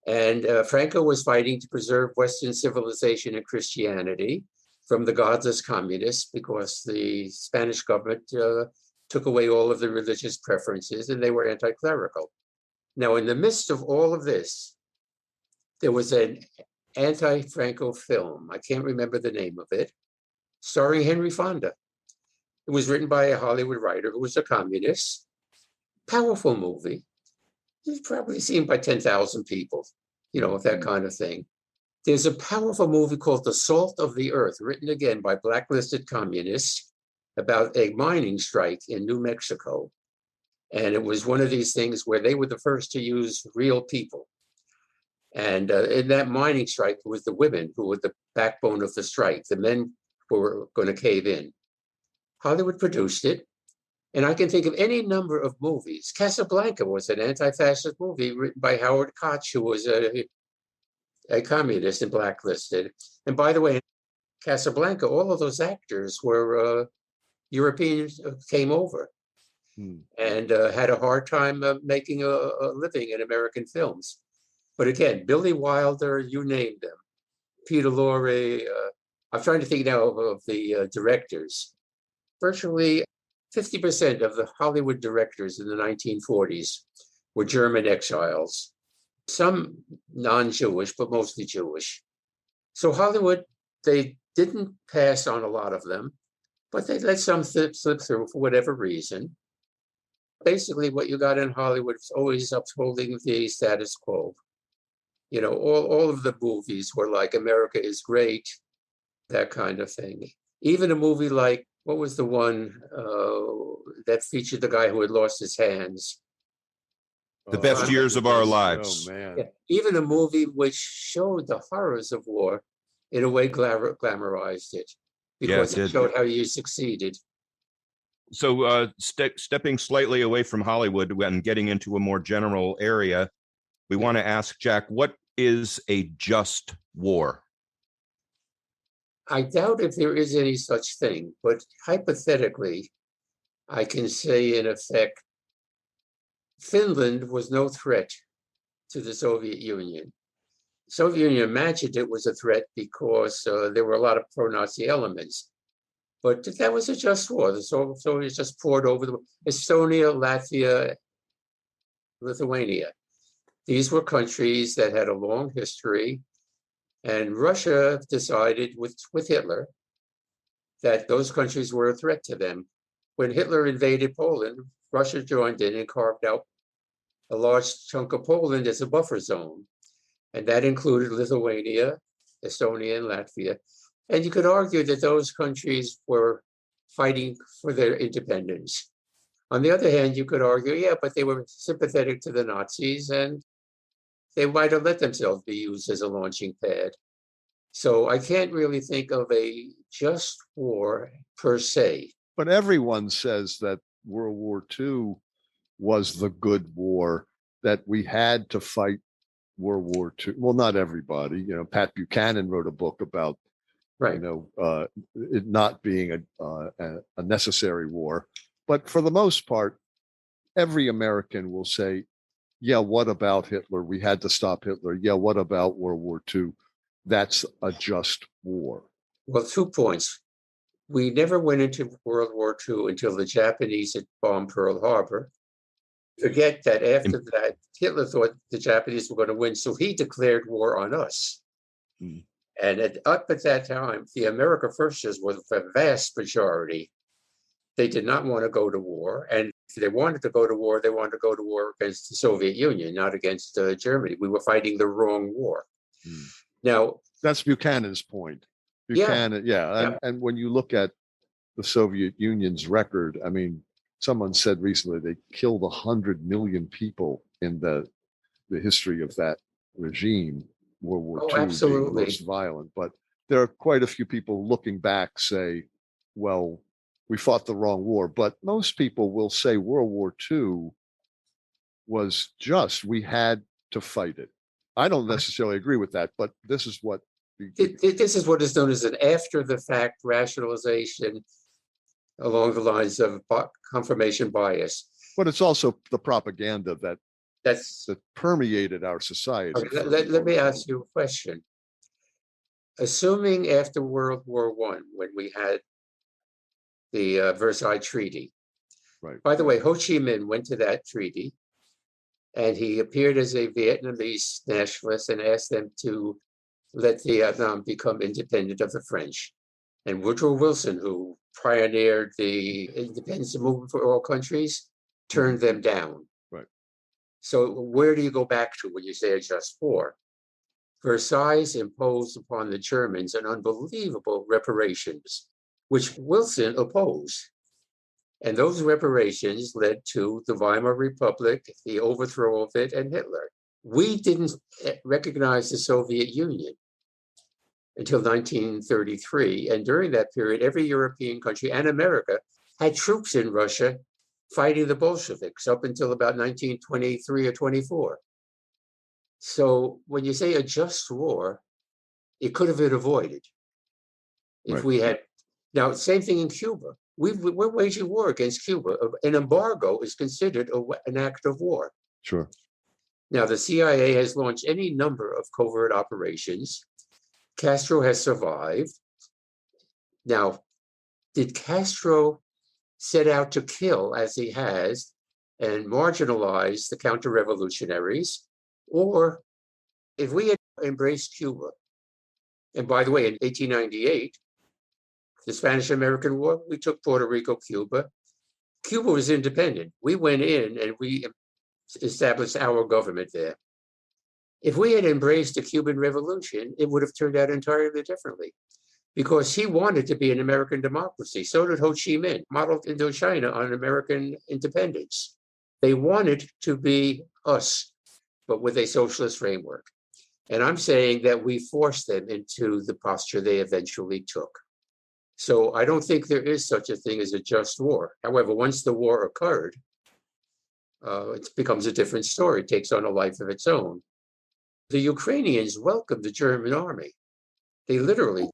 And Franco was fighting to preserve Western civilization and Christianity from the godless communists, because the Spanish government took away all of the religious preferences and they were anti-clerical. Now, in the midst of all of this, there was an anti-Franco film, I can't remember the name of it, starring Henry Fonda. It was written by a Hollywood writer who was a communist. Powerful movie. It's probably seen by 10,000 people, that kind of thing. There's a powerful movie called The Salt of the Earth, written again by blacklisted communists, about a mining strike in New Mexico. And it was one of these things where they were the first to use real people. And in that mining strike, it was the women who were the backbone of the strike. The men were going to cave in. Hollywood produced it. And I can think of any number of movies. Casablanca was an anti-fascist movie written by Howard Koch, who was a communist and blacklisted. And by the way, Casablanca, all of those actors were Europeans who came over and had a hard time making a living in American films. But again, Billy Wilder, you named them. Peter Lorre. I'm trying to think now of the directors. Virtually 50% of the Hollywood directors in the 1940s were German exiles. Some non-Jewish, but mostly Jewish. So Hollywood, they didn't pass on a lot of them, but they let some slip through for whatever reason. Basically, what you got in Hollywood is always upholding the status quo. All of the movies were like America is great, that kind of thing. Even a movie like, what was the one that featured the guy who had lost his hands? The Best Years of Our Lives. Oh, man. Yeah. Even a movie which showed the horrors of war, in a way glamorized it, because it showed how you succeeded. So stepping slightly away from Hollywood and getting into a more general area, we want to ask Jack, what is a just war? I doubt if there is any such thing, but hypothetically, I can say in effect, Finland was no threat to the Soviet Union. The Soviet Union imagined it was a threat because there were a lot of pro-Nazi elements. But that was a just war. The Soviets just poured over Estonia, Latvia, Lithuania. These were countries that had a long history. And Russia decided with Hitler that those countries were a threat to them. When Hitler invaded Poland, Russia joined in and carved out a large chunk of Poland as a buffer zone. And that included Lithuania, Estonia, and Latvia. And you could argue that those countries were fighting for their independence. On the other hand, you could argue, yeah, but they were sympathetic to the Nazis and they might have let themselves be used as a launching pad. So I can't really think of a just war per se. But everyone says that World War II was the good war, that we had to fight World War II. Well, not everybody. Pat Buchanan wrote a book about, Right. it not being a necessary war. But for the most part, every American will say, yeah, what about Hitler? We had to stop Hitler. Yeah, what about World War II? That's a just war. Well, 2 points. We never went into World War II until the Japanese had bombed Pearl Harbor. Forget that after that, Hitler thought the Japanese were going to win, so he declared war on us. Mm. And up at that time, the America Firsters were the vast majority. They did not want to go to war. And if they wanted to go to war, they wanted to go to war against the Soviet Union, not against Germany. We were fighting the wrong war. Mm. Now, that's Buchanan's point. Buchanan, yeah. And when you look at the Soviet Union's record, I mean, someone said recently they killed 100 million people in the history of that regime. World War II absolutely. being the most violent. But there are quite a few people looking back say, well, we fought the wrong war. But most people will say World War II was just, we had to fight it. I don't necessarily agree with that, but this is what this is what is known as an after-the-fact rationalization along the lines of confirmation bias. But it's also the propaganda that permeated our society. Okay, let me ask you a question. Assuming after World War I, when we had the Versailles Treaty, right? By the way, Ho Chi Minh went to that treaty, and he appeared as a Vietnamese nationalist and asked them to let Vietnam become independent of the French. And Woodrow Wilson, who pioneered the independence movement for all countries, turned them down. Right. So where do you go back to when you say a just war? Versailles imposed upon the Germans an unbelievable reparations, which Wilson opposed. And those reparations led to the Weimar Republic, the overthrow of it, and Hitler. We didn't recognize the Soviet Union until 1933. And during that period, every European country and America had troops in Russia fighting the Bolsheviks up until about 1923 or 24. So when you say a just war, it could have been avoided if we had. Now, same thing in Cuba. We're waging war against Cuba. An embargo is considered an act of war. Sure. Now, the CIA has launched any number of covert operations. Castro has survived. Now, did Castro set out to kill, as he has, and marginalize the counter-revolutionaries? Or if we had embraced Cuba, and by the way, in 1898, the Spanish-American War, we took Puerto Rico, Cuba. Cuba was independent. We went in and we established our government there. If we had embraced the Cuban Revolution, it would have turned out entirely differently because he wanted to be an American democracy. So did Ho Chi Minh, modeled Indochina on American independence. They wanted to be us, but with a socialist framework. And I'm saying that we forced them into the posture they eventually took. So I don't think there is such a thing as a just war. However, once the war occurred, it becomes a different story. It takes on a life of its own. The Ukrainians welcomed the German army. They literally,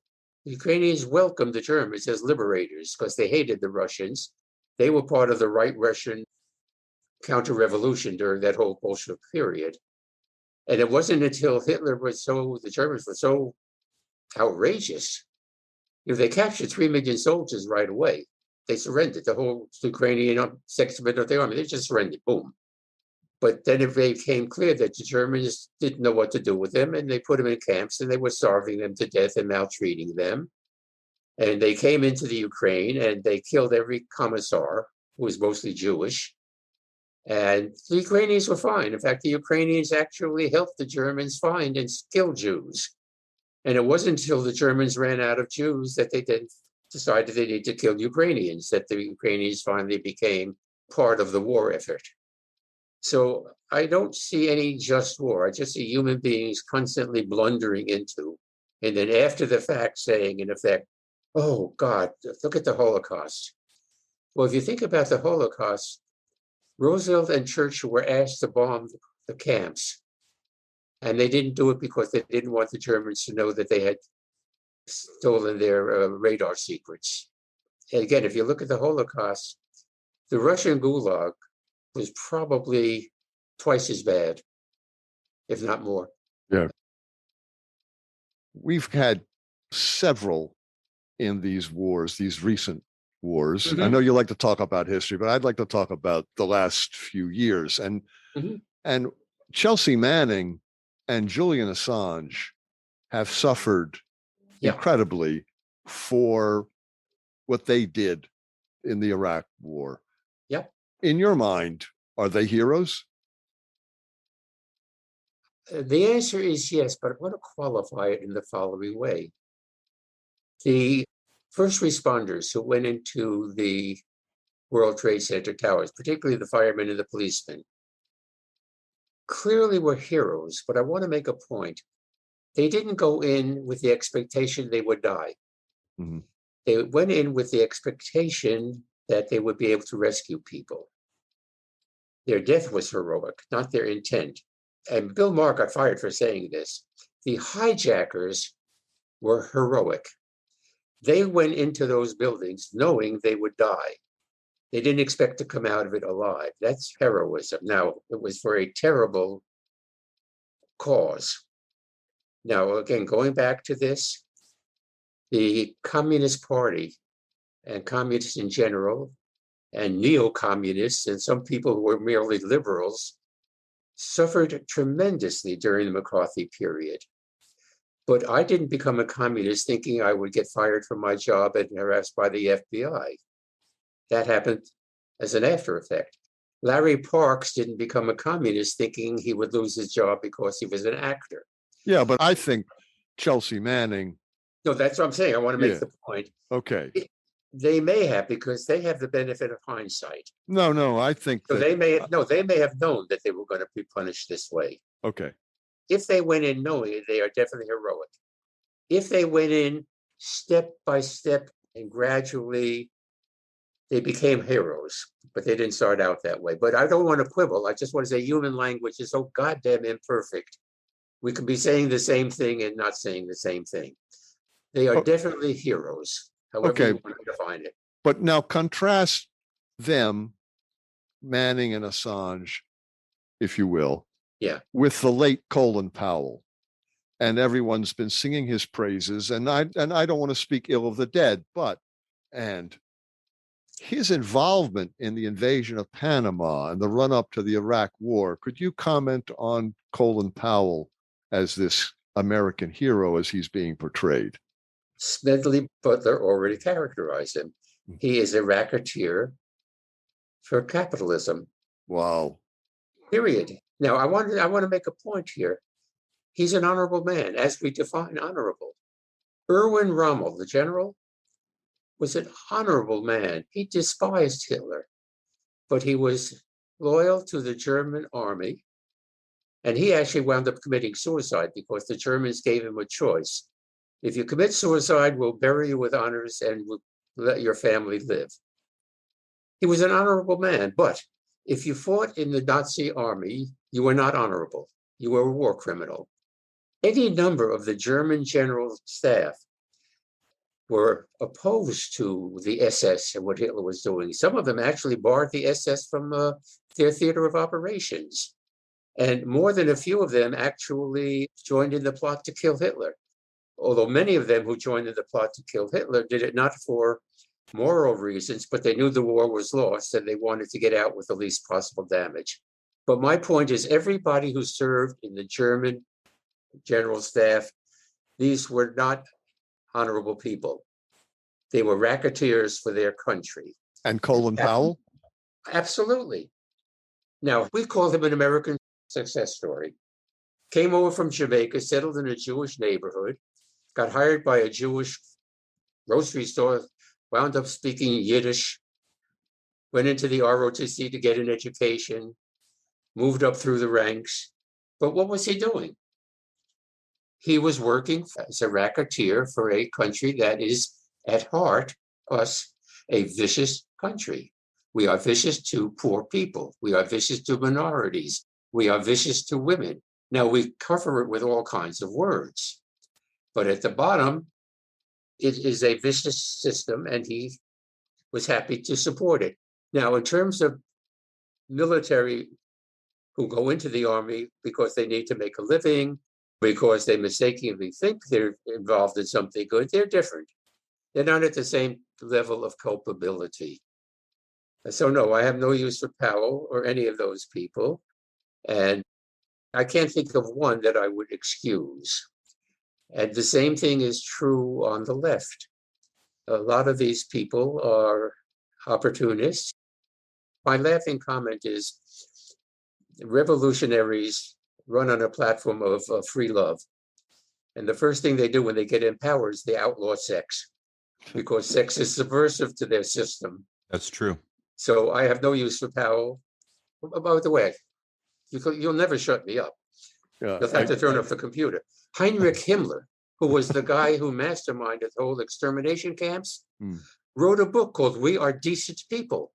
the Ukrainians welcomed the Germans as liberators because they hated the Russians. They were part of the right Russian counter-revolution during that whole Bolshevik period. And it wasn't until the Germans were so outrageous. They captured 3 million soldiers right away. They surrendered. The whole Ukrainian segment of the army, they just surrendered. Boom. But then it became clear that the Germans didn't know what to do with them, and they put them in camps, and they were starving them to death and maltreating them. And they came into the Ukraine, and they killed every commissar, who was mostly Jewish. And the Ukrainians were fine. In fact, the Ukrainians actually helped the Germans find and kill Jews. And it wasn't until the Germans ran out of Jews that they then decided they needed to kill Ukrainians, that the Ukrainians finally became part of the war effort. So I don't see any just war. I just see human beings constantly blundering into, and then after the fact saying, in effect, oh God, look at the Holocaust. Well, if you think about the Holocaust, Roosevelt and Churchill were asked to bomb the camps, and they didn't do it because they didn't want the Germans to know that they had stolen their radar secrets. And again, if you look at the Holocaust, the Russian Gulag was probably twice as bad, if not more. Yeah. We've had several in these wars, these recent wars. Mhm. I know you like to talk about history, but I'd like to talk about the last few years. And Chelsea Manning and Julian Assange have suffered Yeah. incredibly for what they did in the Iraq war. Yep. In your mind, are they heroes? The answer is yes, but I want to qualify it in the following way. The first responders who went into the World Trade Center towers, particularly the firemen and the policemen, clearly were heroes, but I want to make a point. They didn't go in with the expectation they would die. Mhm. They went in with the expectation that they would be able to rescue people. Their death was heroic, not their intent. And Bill Maher got fired for saying this. The hijackers were heroic. They went into those buildings knowing they would die. They didn't expect to come out of it alive. That's heroism. Now, it was for a terrible cause. Now, again, going back to this, the Communist Party and communists in general, and neo-communists and some people who were merely liberals, suffered tremendously during the McCarthy period. But I didn't become a communist thinking I would get fired from my job and harassed by the FBI. That happened as an after effect. Larry Parks didn't become a communist thinking he would lose his job because he was an actor. Yeah, but I think Chelsea Manning. No, that's what I'm saying. I want to make Yeah. the point. Okay. They may have, because they have the benefit of hindsight. No, I think So that, they may have known that they were going to be punished this way. okay. If they went in knowing it, they are definitely heroic. If they went in step by step and gradually, they became heroes, but they didn't start out that way. But I don't want to quibble. I just want to say human language is so goddamn imperfect. We could be saying the same thing and not saying the same thing. They are definitely heroes, however Okay. you want to define it. But now contrast them, Manning and Assange, if you will, Yeah. with the late Colin Powell. And everyone's been singing his praises. And I don't want to speak ill of the dead, and his involvement in the invasion of Panama and the run-up to the Iraq War. Could you comment on Colin Powell as this American hero as he's being portrayed? Smedley Butler already characterized him. He is a racketeer for capitalism. Wow. Period. Now, I want to make a point here. He's an honorable man, as we define honorable. Erwin Rommel, the general, was an honorable man. He despised Hitler, but he was loyal to the German army. And he actually wound up committing suicide because the Germans gave him a choice. If you commit suicide, we'll bury you with honors and we'll let your family live. He was an honorable man, but if you fought in the Nazi army, you were not honorable. You were a war criminal. Any number of the German general staff were opposed to the SS and what Hitler was doing. Some of them actually barred the SS from their theater of operations. And more than a few of them actually joined in the plot to kill Hitler. Although many of them who joined in the plot to kill Hitler did it not for moral reasons, but they knew the war was lost and they wanted to get out with the least possible damage. But my point is, everybody who served in the German general staff, these were not honorable people. They were racketeers for their country. And Colin Powell? Absolutely. Now, we call him an American success story. Came over from Jamaica, settled in a Jewish neighborhood, got hired by a Jewish grocery store, wound up speaking Yiddish, went into the ROTC to get an education, moved up through the ranks. But what was he doing? He was working as a racketeer for a country that is, at heart, us, a vicious country. We are vicious to poor people. We are vicious to minorities. We are vicious to women. Now, we cover it with all kinds of words. But at the bottom, it is a vicious system, and he was happy to support it. Now, in terms of military who go into the army because they need to make a living, because they mistakenly think they're involved in something good, they're different. They're not at the same level of culpability. So no, I have no use for Powell or any of those people. And I can't think of one that I would excuse. And the same thing is true on the left. A lot of these people are opportunists. My laughing comment is revolutionaries run on a platform of free love. And the first thing they do when they get in power is they outlaw sex, because sex is subversive to their system. That's true. So I have no use for Powell. By the way, you'll never shut me up. Yeah, You'll have to turn off the computer. Heinrich Himmler, who was the guy who masterminded the whole extermination camps, wrote a book called We Are Decent People.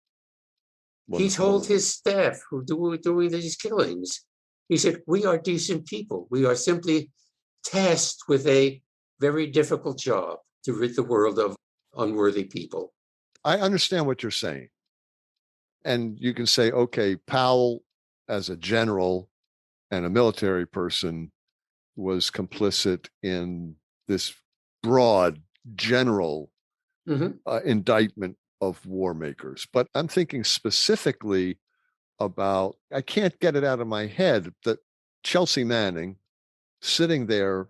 He told his staff who were doing these killings, he said, we are decent people. We are simply tasked with a very difficult job to rid the world of unworthy people. I understand what you're saying. And you can say, okay, Powell as a general and a military person was complicit in this broad general indictment of war makers. But I'm thinking specifically about, I can't get it out of my head, that Chelsea Manning sitting there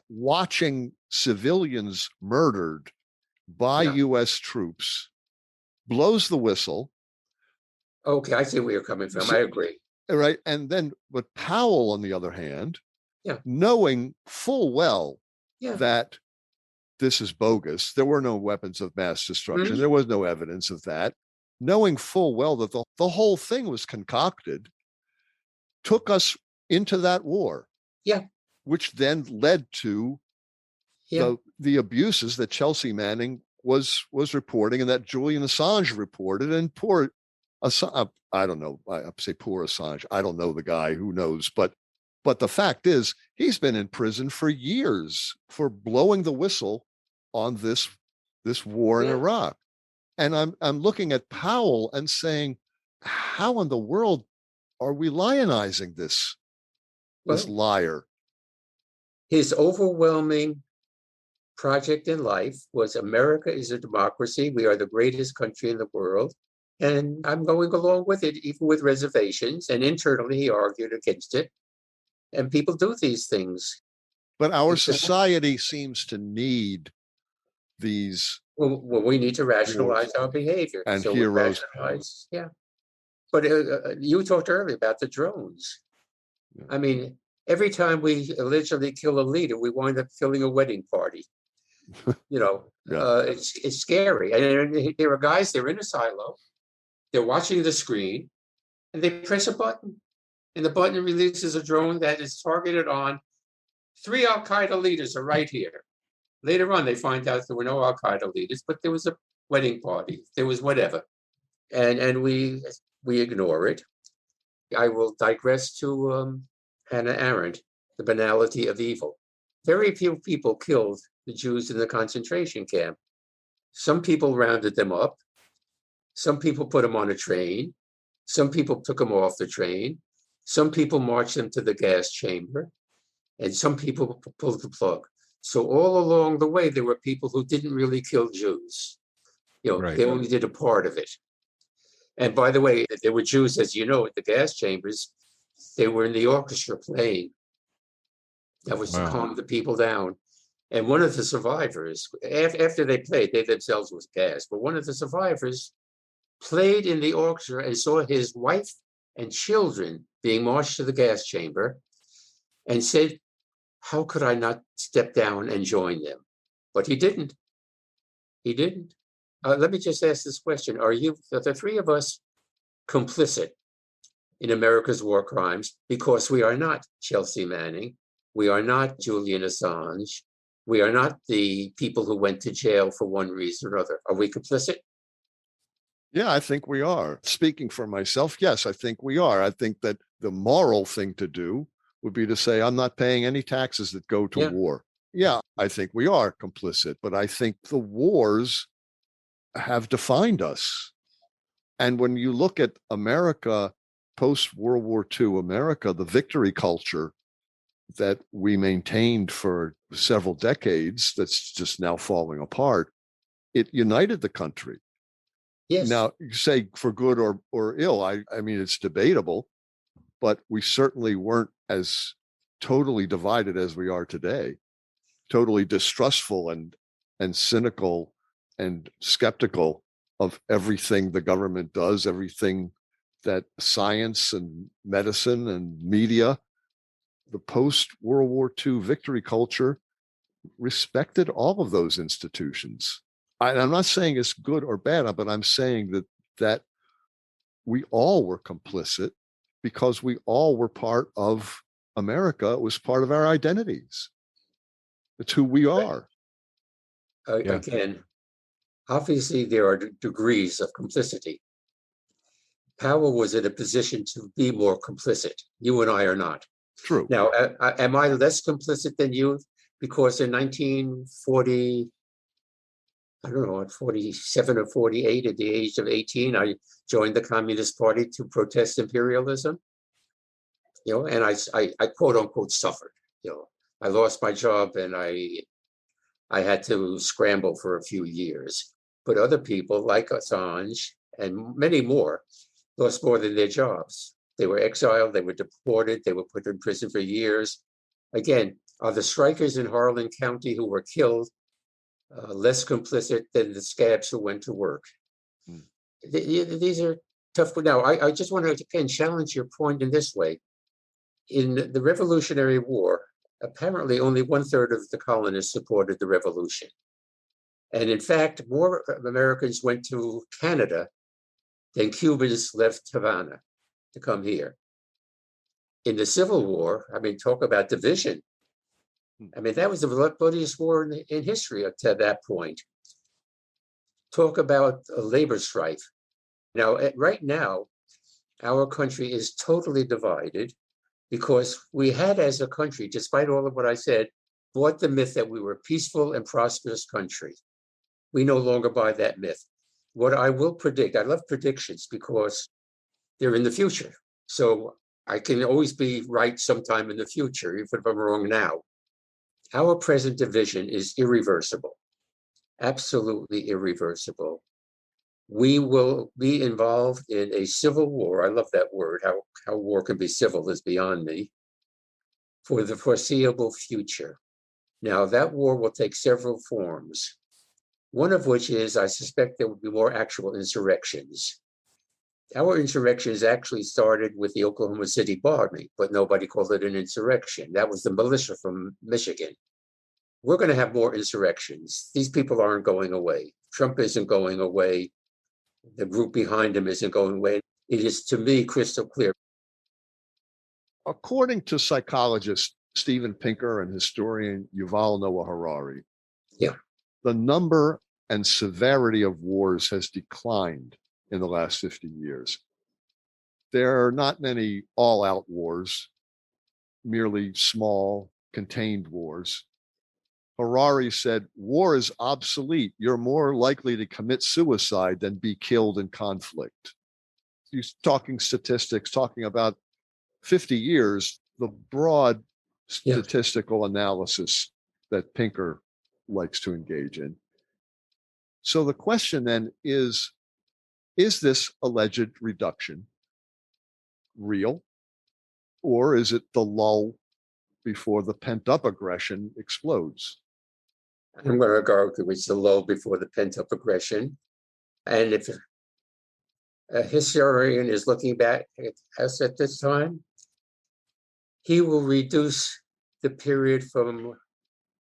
watching civilians murdered by US troops, blows the whistle. Okay, I see where you're coming from. I agree. Right. And then, but Powell, on the other hand, knowing full well that this is bogus, there were no weapons of mass destruction, there was no evidence of that, knowing full well that the whole thing was concocted, took us into that war. Which then led to the abuses that Chelsea Manning was reporting and that Julian Assange reported. And poor Assange, I don't know, I say poor Assange, I don't know the guy, who knows, but the fact is he's been in prison for years for blowing the whistle on this war in Iraq. And I'm looking at Powell and saying, how in the world are we lionizing this liar? His overwhelming project in life was America is a democracy. We are the greatest country in the world. And I'm going along with it, even with reservations. And internally, he argued against it. And people do these things. But our society seems to need these. Well, we need to rationalize our behavior. And so heroes. But you talked earlier about the drones. I mean, every time we allegedly kill a leader, we wind up killing a wedding party. It's scary. And there are guys, they're in a silo, they're watching the screen, and they press a button. And the button releases a drone that is targeted on 3 Al-Qaeda leaders are right here. Later on, they find out there were no Al-Qaeda leaders, but there was a wedding party. There was whatever. And we ignore it. I will digress to Hannah Arendt, The Banality of Evil. Very few people killed the Jews in the concentration camp. Some people rounded them up. Some people put them on a train. Some people took them off the train. Some people marched them to the gas chamber. And some people pulled the plug. So all along the way, there were people who didn't really kill Jews. They only did a part of it. And by the way, there were Jews, as you know, at the gas chambers. They were in the orchestra playing. That was to calm the people down. And one of the survivors, after they played, they themselves was gassed, but one of the survivors played in the orchestra and saw his wife and children being marched to the gas chamber and said, how could I not step down and join them? But he didn't. He didn't. Let me just ask this question. Are the three of us, complicit in America's war crimes? Because we are not Chelsea Manning. We are not Julian Assange. We are not the people who went to jail for one reason or other. Are we complicit? Yeah, I think we are. Speaking for myself, yes, I think we are. I think that the moral thing to do would be to say, I'm not paying any taxes that go to war. Yeah, I think we are complicit, but I think the wars have defined us. And when you look at America, post-World War II America, the victory culture that we maintained for several decades, that's just now falling apart, it united the country. Yes. Now, you say for good or ill, I mean, it's debatable, but we certainly weren't as totally divided as we are today, totally distrustful and cynical and skeptical of everything the government does, everything that science and medicine and media. The post-World War II victory culture respected all of those institutions. I'm not saying it's good or bad, but I'm saying that we all were complicit because we all were part of America. It was part of our identities. It's who we are. Again, obviously there are degrees of complicity. Powell was in a position to be more complicit. You and I are not. True. Now, am I less complicit than you? Because in 1940, I don't know, at 47 or 48, at the age of 18, I joined the Communist Party to protest imperialism. And I quote unquote suffered. I lost my job and I had to scramble for a few years. But other people like Assange and many more lost more than their jobs. They were exiled, they were deported, they were put in prison for years. Again, are the strikers in Harlan County who were killed less complicit than the scabs who went to work? These are tough. Now, I just want to, again, challenge your point in this way. In the Revolutionary War, apparently only 1/3 of the colonists supported the revolution. And in fact, more Americans went to Canada than Cubans left Havana to come here. In the Civil War, I mean, talk about division. I mean, that was the bloodiest war in history up to that point. Talk about a labor strife. Now, right now, our country is totally divided because we had, as a country, despite all of what I said, bought the myth that we were a peaceful and prosperous country. We no longer buy that myth. What I will predict, I love predictions because they're in the future. So I can always be right sometime in the future, even if I'm wrong now. Our present division is irreversible, absolutely irreversible. We will be involved in a civil war. I love that word. How war can be civil is beyond me. For the foreseeable future. Now, that war will take several forms. One of which is, I suspect there will be more actual insurrections. Our insurrections actually started with the Oklahoma City bombing, but nobody called it an insurrection. That was the militia from Michigan. We're going to have more insurrections. These people aren't going away. Trump isn't going away. The group behind him isn't going away. It is, to me, crystal clear. According to psychologist Steven Pinker and historian Yuval Noah Harari, the number and severity of wars has declined in the last 50 years. There are not many all-out wars, merely small, contained wars. Harari said, war is obsolete. You're more likely to commit suicide than be killed in conflict. He's talking statistics, talking about 50 years, the broad statistical analysis that Pinker likes to engage in. So the question then is, Is this alleged reduction real, or is it the lull before the pent-up aggression explodes? I'm going to argue it's the lull before the pent-up aggression. And if a historian is looking back at us at this time, he will reduce the period from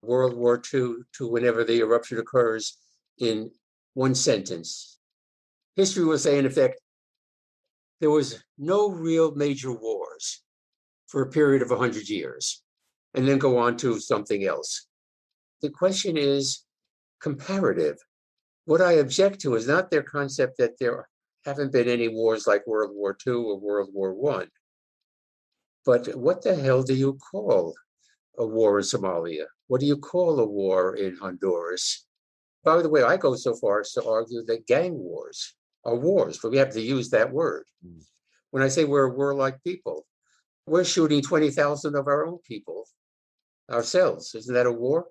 World War II to whenever the eruption occurs in one sentence. History will say, in effect, there was no real major wars for a period of 100 years, and then go on to something else. The question is comparative. What I object to is not their concept that there haven't been any wars like World War II or World War I, but what the hell do you call a war in Somalia? What do you call a war in Honduras? By the way, I go so far as to argue that gang wars are wars, but we have to use that word. When I say we're a warlike people, we're shooting 20,000 of our own people ourselves. Isn't that a war?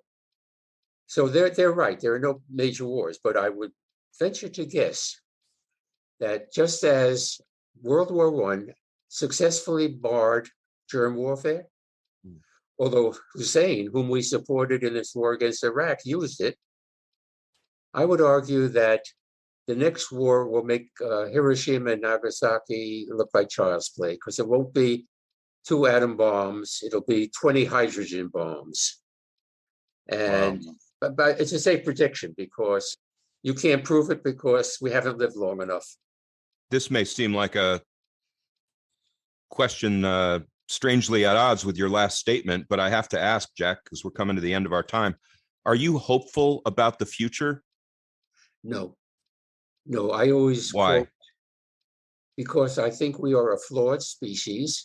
So they're right. There are no major wars, but I would venture to guess that just as World War I successfully barred germ warfare, although Hussein, whom we supported in this war against Iraq, used it, I would argue that the next war will make Hiroshima and Nagasaki look like child's play, because it won't be 2 atom bombs, it'll be 20 hydrogen bombs. And but it's a safe prediction because you can't prove it because we haven't lived long enough. This may seem like a question strangely at odds with your last statement, but I have to ask, Jack, because we're coming to the end of our time. Are you hopeful about the future? No, I always Why? quote, because I think we are a flawed species,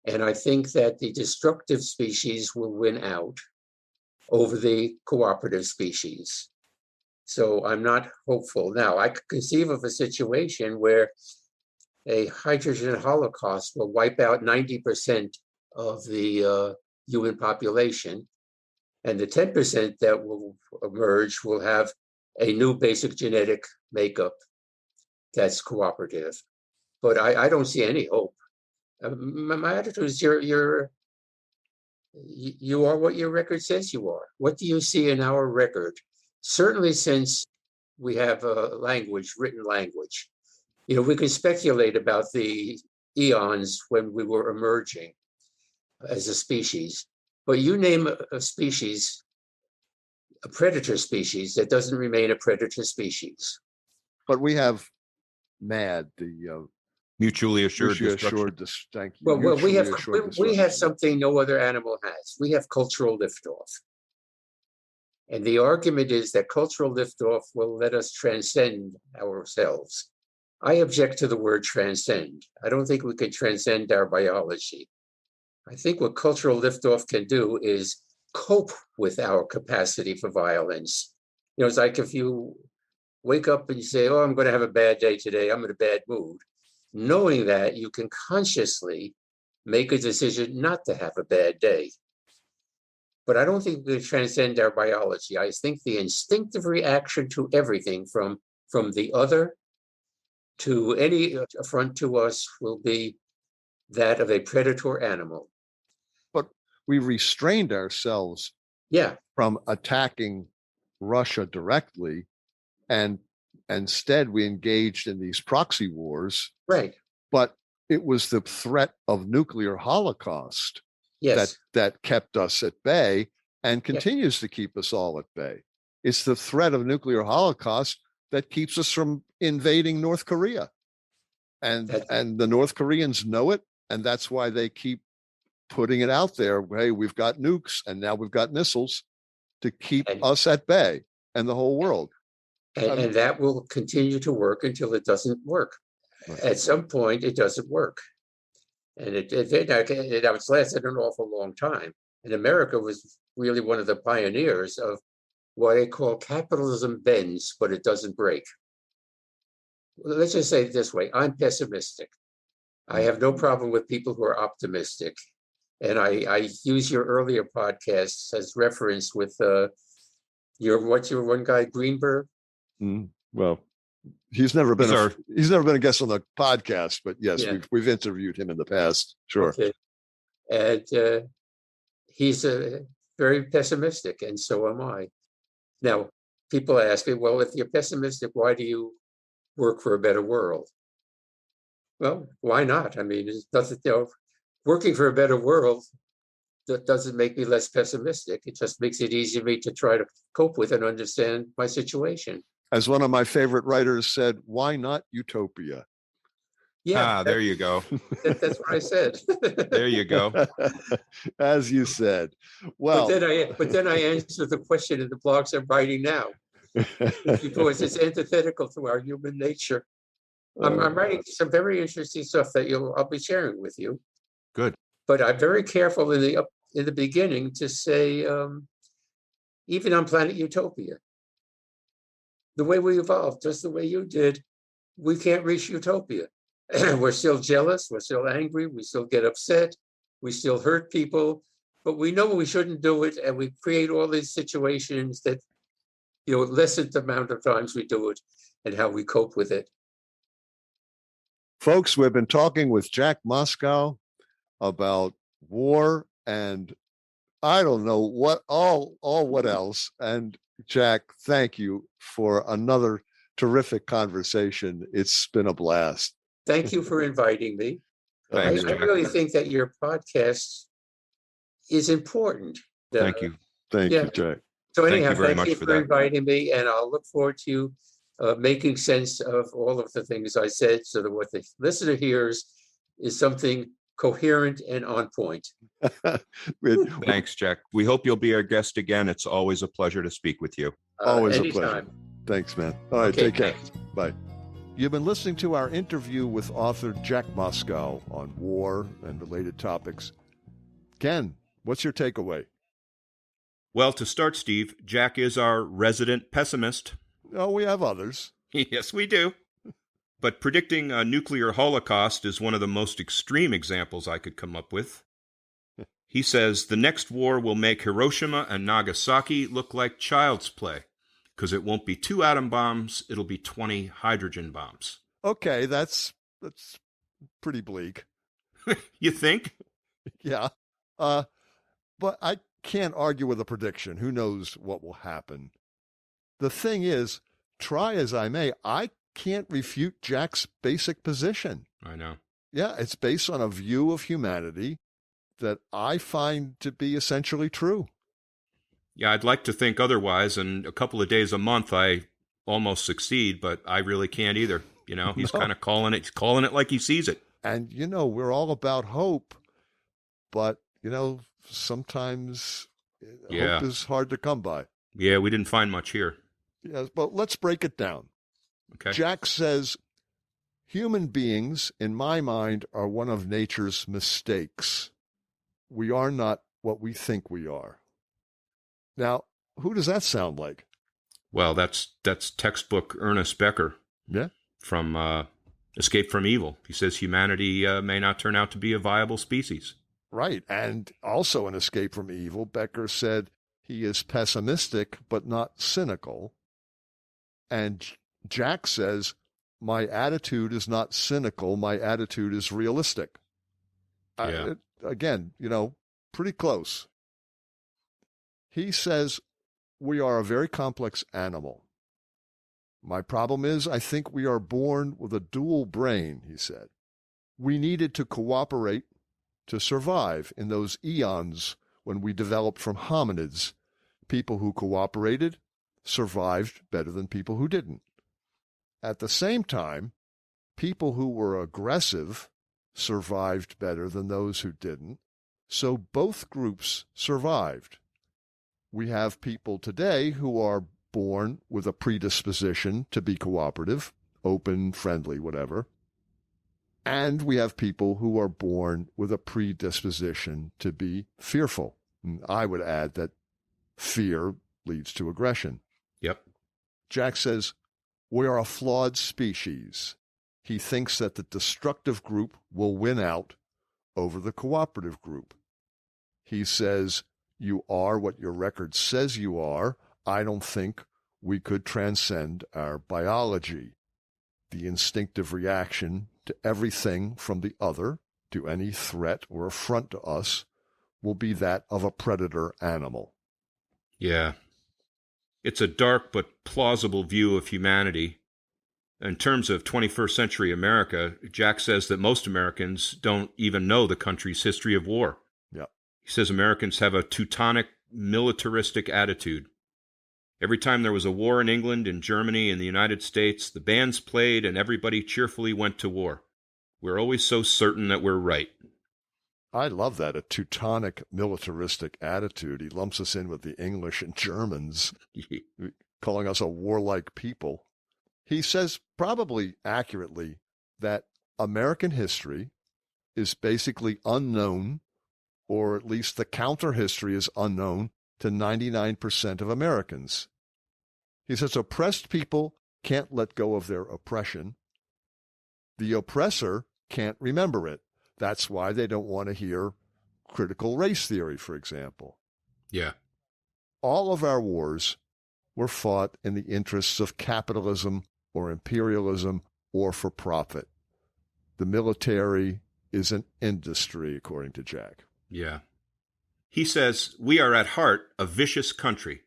and I think that the destructive species will win out over the cooperative species. So I'm not hopeful. Now, I could conceive of a situation where a hydrogen holocaust will wipe out 90% of the human population, and the 10% that will emerge will have a new basic genetic makeup that's cooperative. But I don't see any hope. My attitude is you are what your record says you are. What do you see in our record? Certainly, since we have a language, written language. You know, we can speculate about the eons when we were emerging as a species, but you name a species, a predator species, that doesn't remain a predator species. But we have MAD, the Mutually assured mutually destruction. assured thank you. Well, we mutually have assured we have destruction. something no other animal has. We have cultural liftoff. And the argument is that cultural liftoff will let us transcend ourselves. I object to the word transcend. I don't think we can transcend our biology. I think what cultural liftoff can do is cope with our capacity for violence. You know, it's like if you wake up and you say, oh, I'm going to have a bad day today, I'm in a bad mood. Knowing that, you can consciously make a decision not to have a bad day. But I don't think we transcend our biology. I think the instinctive reaction to everything from the other to any affront to us will be that of a predator animal. But we restrained ourselves from attacking Russia directly, and instead we engaged in these proxy wars. Right. But it was the threat of nuclear holocaust that kept us at bay and continues to keep us all at bay. It's the threat of nuclear holocaust that keeps us from invading North Korea. And the North Koreans know it, and that's why they keep putting it out there. Hey, we've got nukes, and now we've got missiles to keep us at bay and the whole world. And that will continue to work until it doesn't work. Right. At some point, it doesn't work. And it's lasted an awful long time. And America was really one of the pioneers of what I call capitalism bends, but it doesn't break. Let's just say it this way. I'm pessimistic. I have no problem with people who are optimistic. And I use your earlier podcasts as reference with what's your one guy, Greenberg? Well, He's never been These he's never been a guest on the podcast, but yes, Yeah. we've interviewed him in the past. Sure. Okay. And he's very pessimistic, and so am I. Now, people ask me, well, if you're pessimistic, why do you work for a better world? Well, why not? I mean, it doesn't, working for a better world, that doesn't make me less pessimistic. It just makes it easier for me to try to cope with and understand my situation. As one of my favorite writers said, why not utopia? Yeah, there you go. that's what I said. There you go. As you said. Well, but then I answer the question in the blogs I'm writing now, because it's antithetical to our human nature. I'm writing some very interesting stuff that I'll be sharing with you. Good. But I'm very careful in the beginning to say, even on planet Utopia, the way we evolved, just the way you did, we can't reach utopia. We're still jealous, we're still angry, we still get upset, we still hurt people, but we know we shouldn't do it, and we create all these situations that, lessen the amount of times we do it and how we cope with it. folks, we've been talking with Jack Mosscou about war and I don't know what all what else. And Jack, thank you for another terrific conversation. It's been a blast. Thank you for inviting me. Thanks, I Jack. really think that your podcast is important. Thank you, Jack. So anyhow, Thank you very thank much you for for that. inviting me, and I'll look forward to you making sense of all of the things I said, so that what the listener hears is something coherent and on point. Thanks, Jack. We hope you'll be our guest again. It's always a pleasure to speak with you. Always a anytime. pleasure. Thanks, man. All right, Okay, take care. thanks. Bye. You've been listening to our interview with author Jack Mosscou on war and related topics. Ken, what's your takeaway? Well, to start, Steve, Jack is our resident pessimist. Oh, we have others. Yes, we do. But predicting a nuclear holocaust is one of the most extreme examples I could come up with. He says the next war will make Hiroshima and Nagasaki look like child's play, because it won't be 2 atom bombs, it'll be 20 hydrogen bombs. Okay, that's pretty bleak. You think? Yeah. But I can't argue with a prediction. Who knows what will happen? The thing is, try as I may, I can't refute Jack's basic position. I know. Yeah, it's based on a view of humanity that I find to be essentially true. Yeah, I'd like to think otherwise, and a couple of days a month I almost succeed, but I really can't either. He's kind of calling it like he sees it. And, we're all about hope, but, sometimes hope is hard to come by. Yeah, we didn't find much here. Yes, but let's break it down. Okay. Jack says, human beings, in my mind, are one of nature's mistakes. We are not what we think we are. Now, who does that sound like? Well, that's textbook Ernest Becker. Yeah. From Escape from Evil. He says humanity may not turn out to be a viable species. Right. And also in Escape from Evil, Becker said he is pessimistic but not cynical. And Jack says, my attitude is not cynical. My attitude is realistic. Yeah. Again, pretty close. He says, we are a very complex animal. My problem is, I think we are born with a dual brain, he said. We needed to cooperate to survive in those eons when we developed from hominids. People who cooperated survived better than people who didn't. At the same time, people who were aggressive survived better than those who didn't. So both groups survived. We have people today who are born with a predisposition to be cooperative, open, friendly, whatever. And we have people who are born with a predisposition to be fearful. And I would add that fear leads to aggression. Yep. Jack says, we are a flawed species. He thinks that the destructive group will win out over the cooperative group. He says, you are what your record says you are. I don't think we could transcend our biology. The instinctive reaction to everything from the other, to any threat or affront to us, will be that of a predator animal. Yeah. It's a dark but plausible view of humanity. In terms of 21st century America, Jack says that most Americans don't even know the country's history of war. Yeah. He says Americans have a Teutonic, militaristic attitude. Every time there was a war in England, in Germany, in the United States, the bands played and everybody cheerfully went to war. We're always so certain that we're right. I love that, a Teutonic militaristic attitude. He lumps us in with the English and Germans, calling us a warlike people. He says, probably accurately, that American history is basically unknown, or at least the counter history is unknown to 99% of Americans. He says oppressed people can't let go of their oppression. The oppressor can't remember it. That's why they don't want to hear critical race theory, for example. Yeah. All of our wars were fought in the interests of capitalism or imperialism or for profit. The military is an industry, according to Jack. Yeah. He says, we are at heart a vicious country.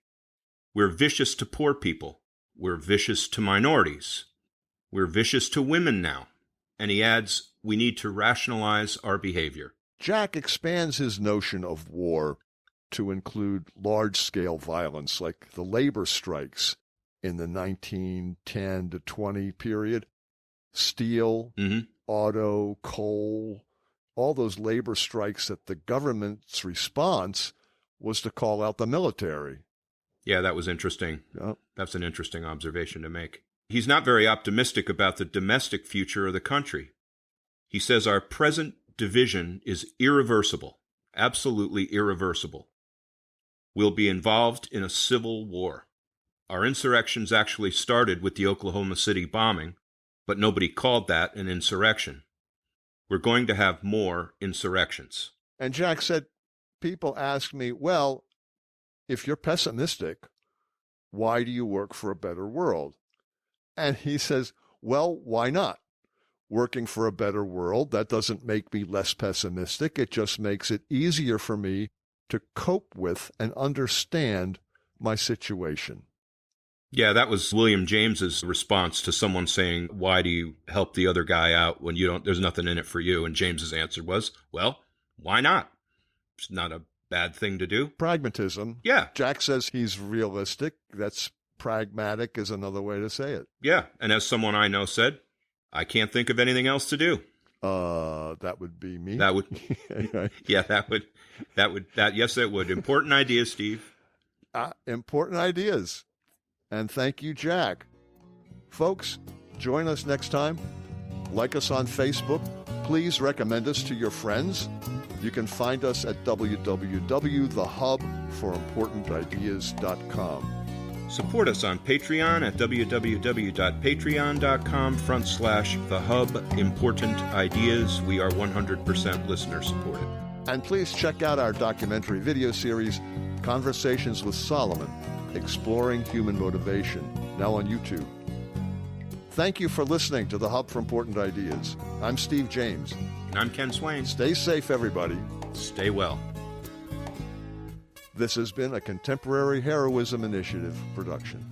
We're vicious to poor people. We're vicious to minorities. We're vicious to women now. And he adds, we need to rationalize our behavior. Jack expands his notion of war to include large-scale violence like the labor strikes in the 1910 to 20 period. Steel, auto, coal, all those labor strikes that the government's response was to call out the military. Yeah, that was interesting. Yep. That's an interesting observation to make. He's not very optimistic about the domestic future of the country. He says our present division is irreversible, absolutely irreversible. We'll be involved in a civil war. Our insurrections actually started with the Oklahoma City bombing, but nobody called that an insurrection. We're going to have more insurrections. And Jack said, people ask me, well, if you're pessimistic, why do you work for a better world? And he says, well, why not? Working for a better world, that doesn't make me less pessimistic. It just makes it easier for me to cope with and understand my situation. Yeah, that was William James's response to someone saying, why do you help the other guy out when there's nothing in it for you? And James's answer was, well, why not? It's not a bad thing to do. Pragmatism. Yeah. Jack says he's realistic. That's pragmatic is another way to say it. Yeah. And as someone I know said, I can't think of anything else to do. That would be me. That would, yes, it would. Important ideas, Steve. Important ideas. And thank you, Jack. Folks, join us next time. Like us on Facebook. Please recommend us to your friends. You can find us at www.thehubforimportantideas.com. Support us on Patreon at www.patreon.com/thehubimportantideas. We are 100% listener supported. And please check out our documentary video series, Conversations with Solomon, Exploring Human Motivation, now on YouTube. Thank you for listening to The Hub for Important Ideas. I'm Steve James. And I'm Ken Swain. Stay safe, everybody. Stay well. This has been a Contemporary Heroism Initiative production.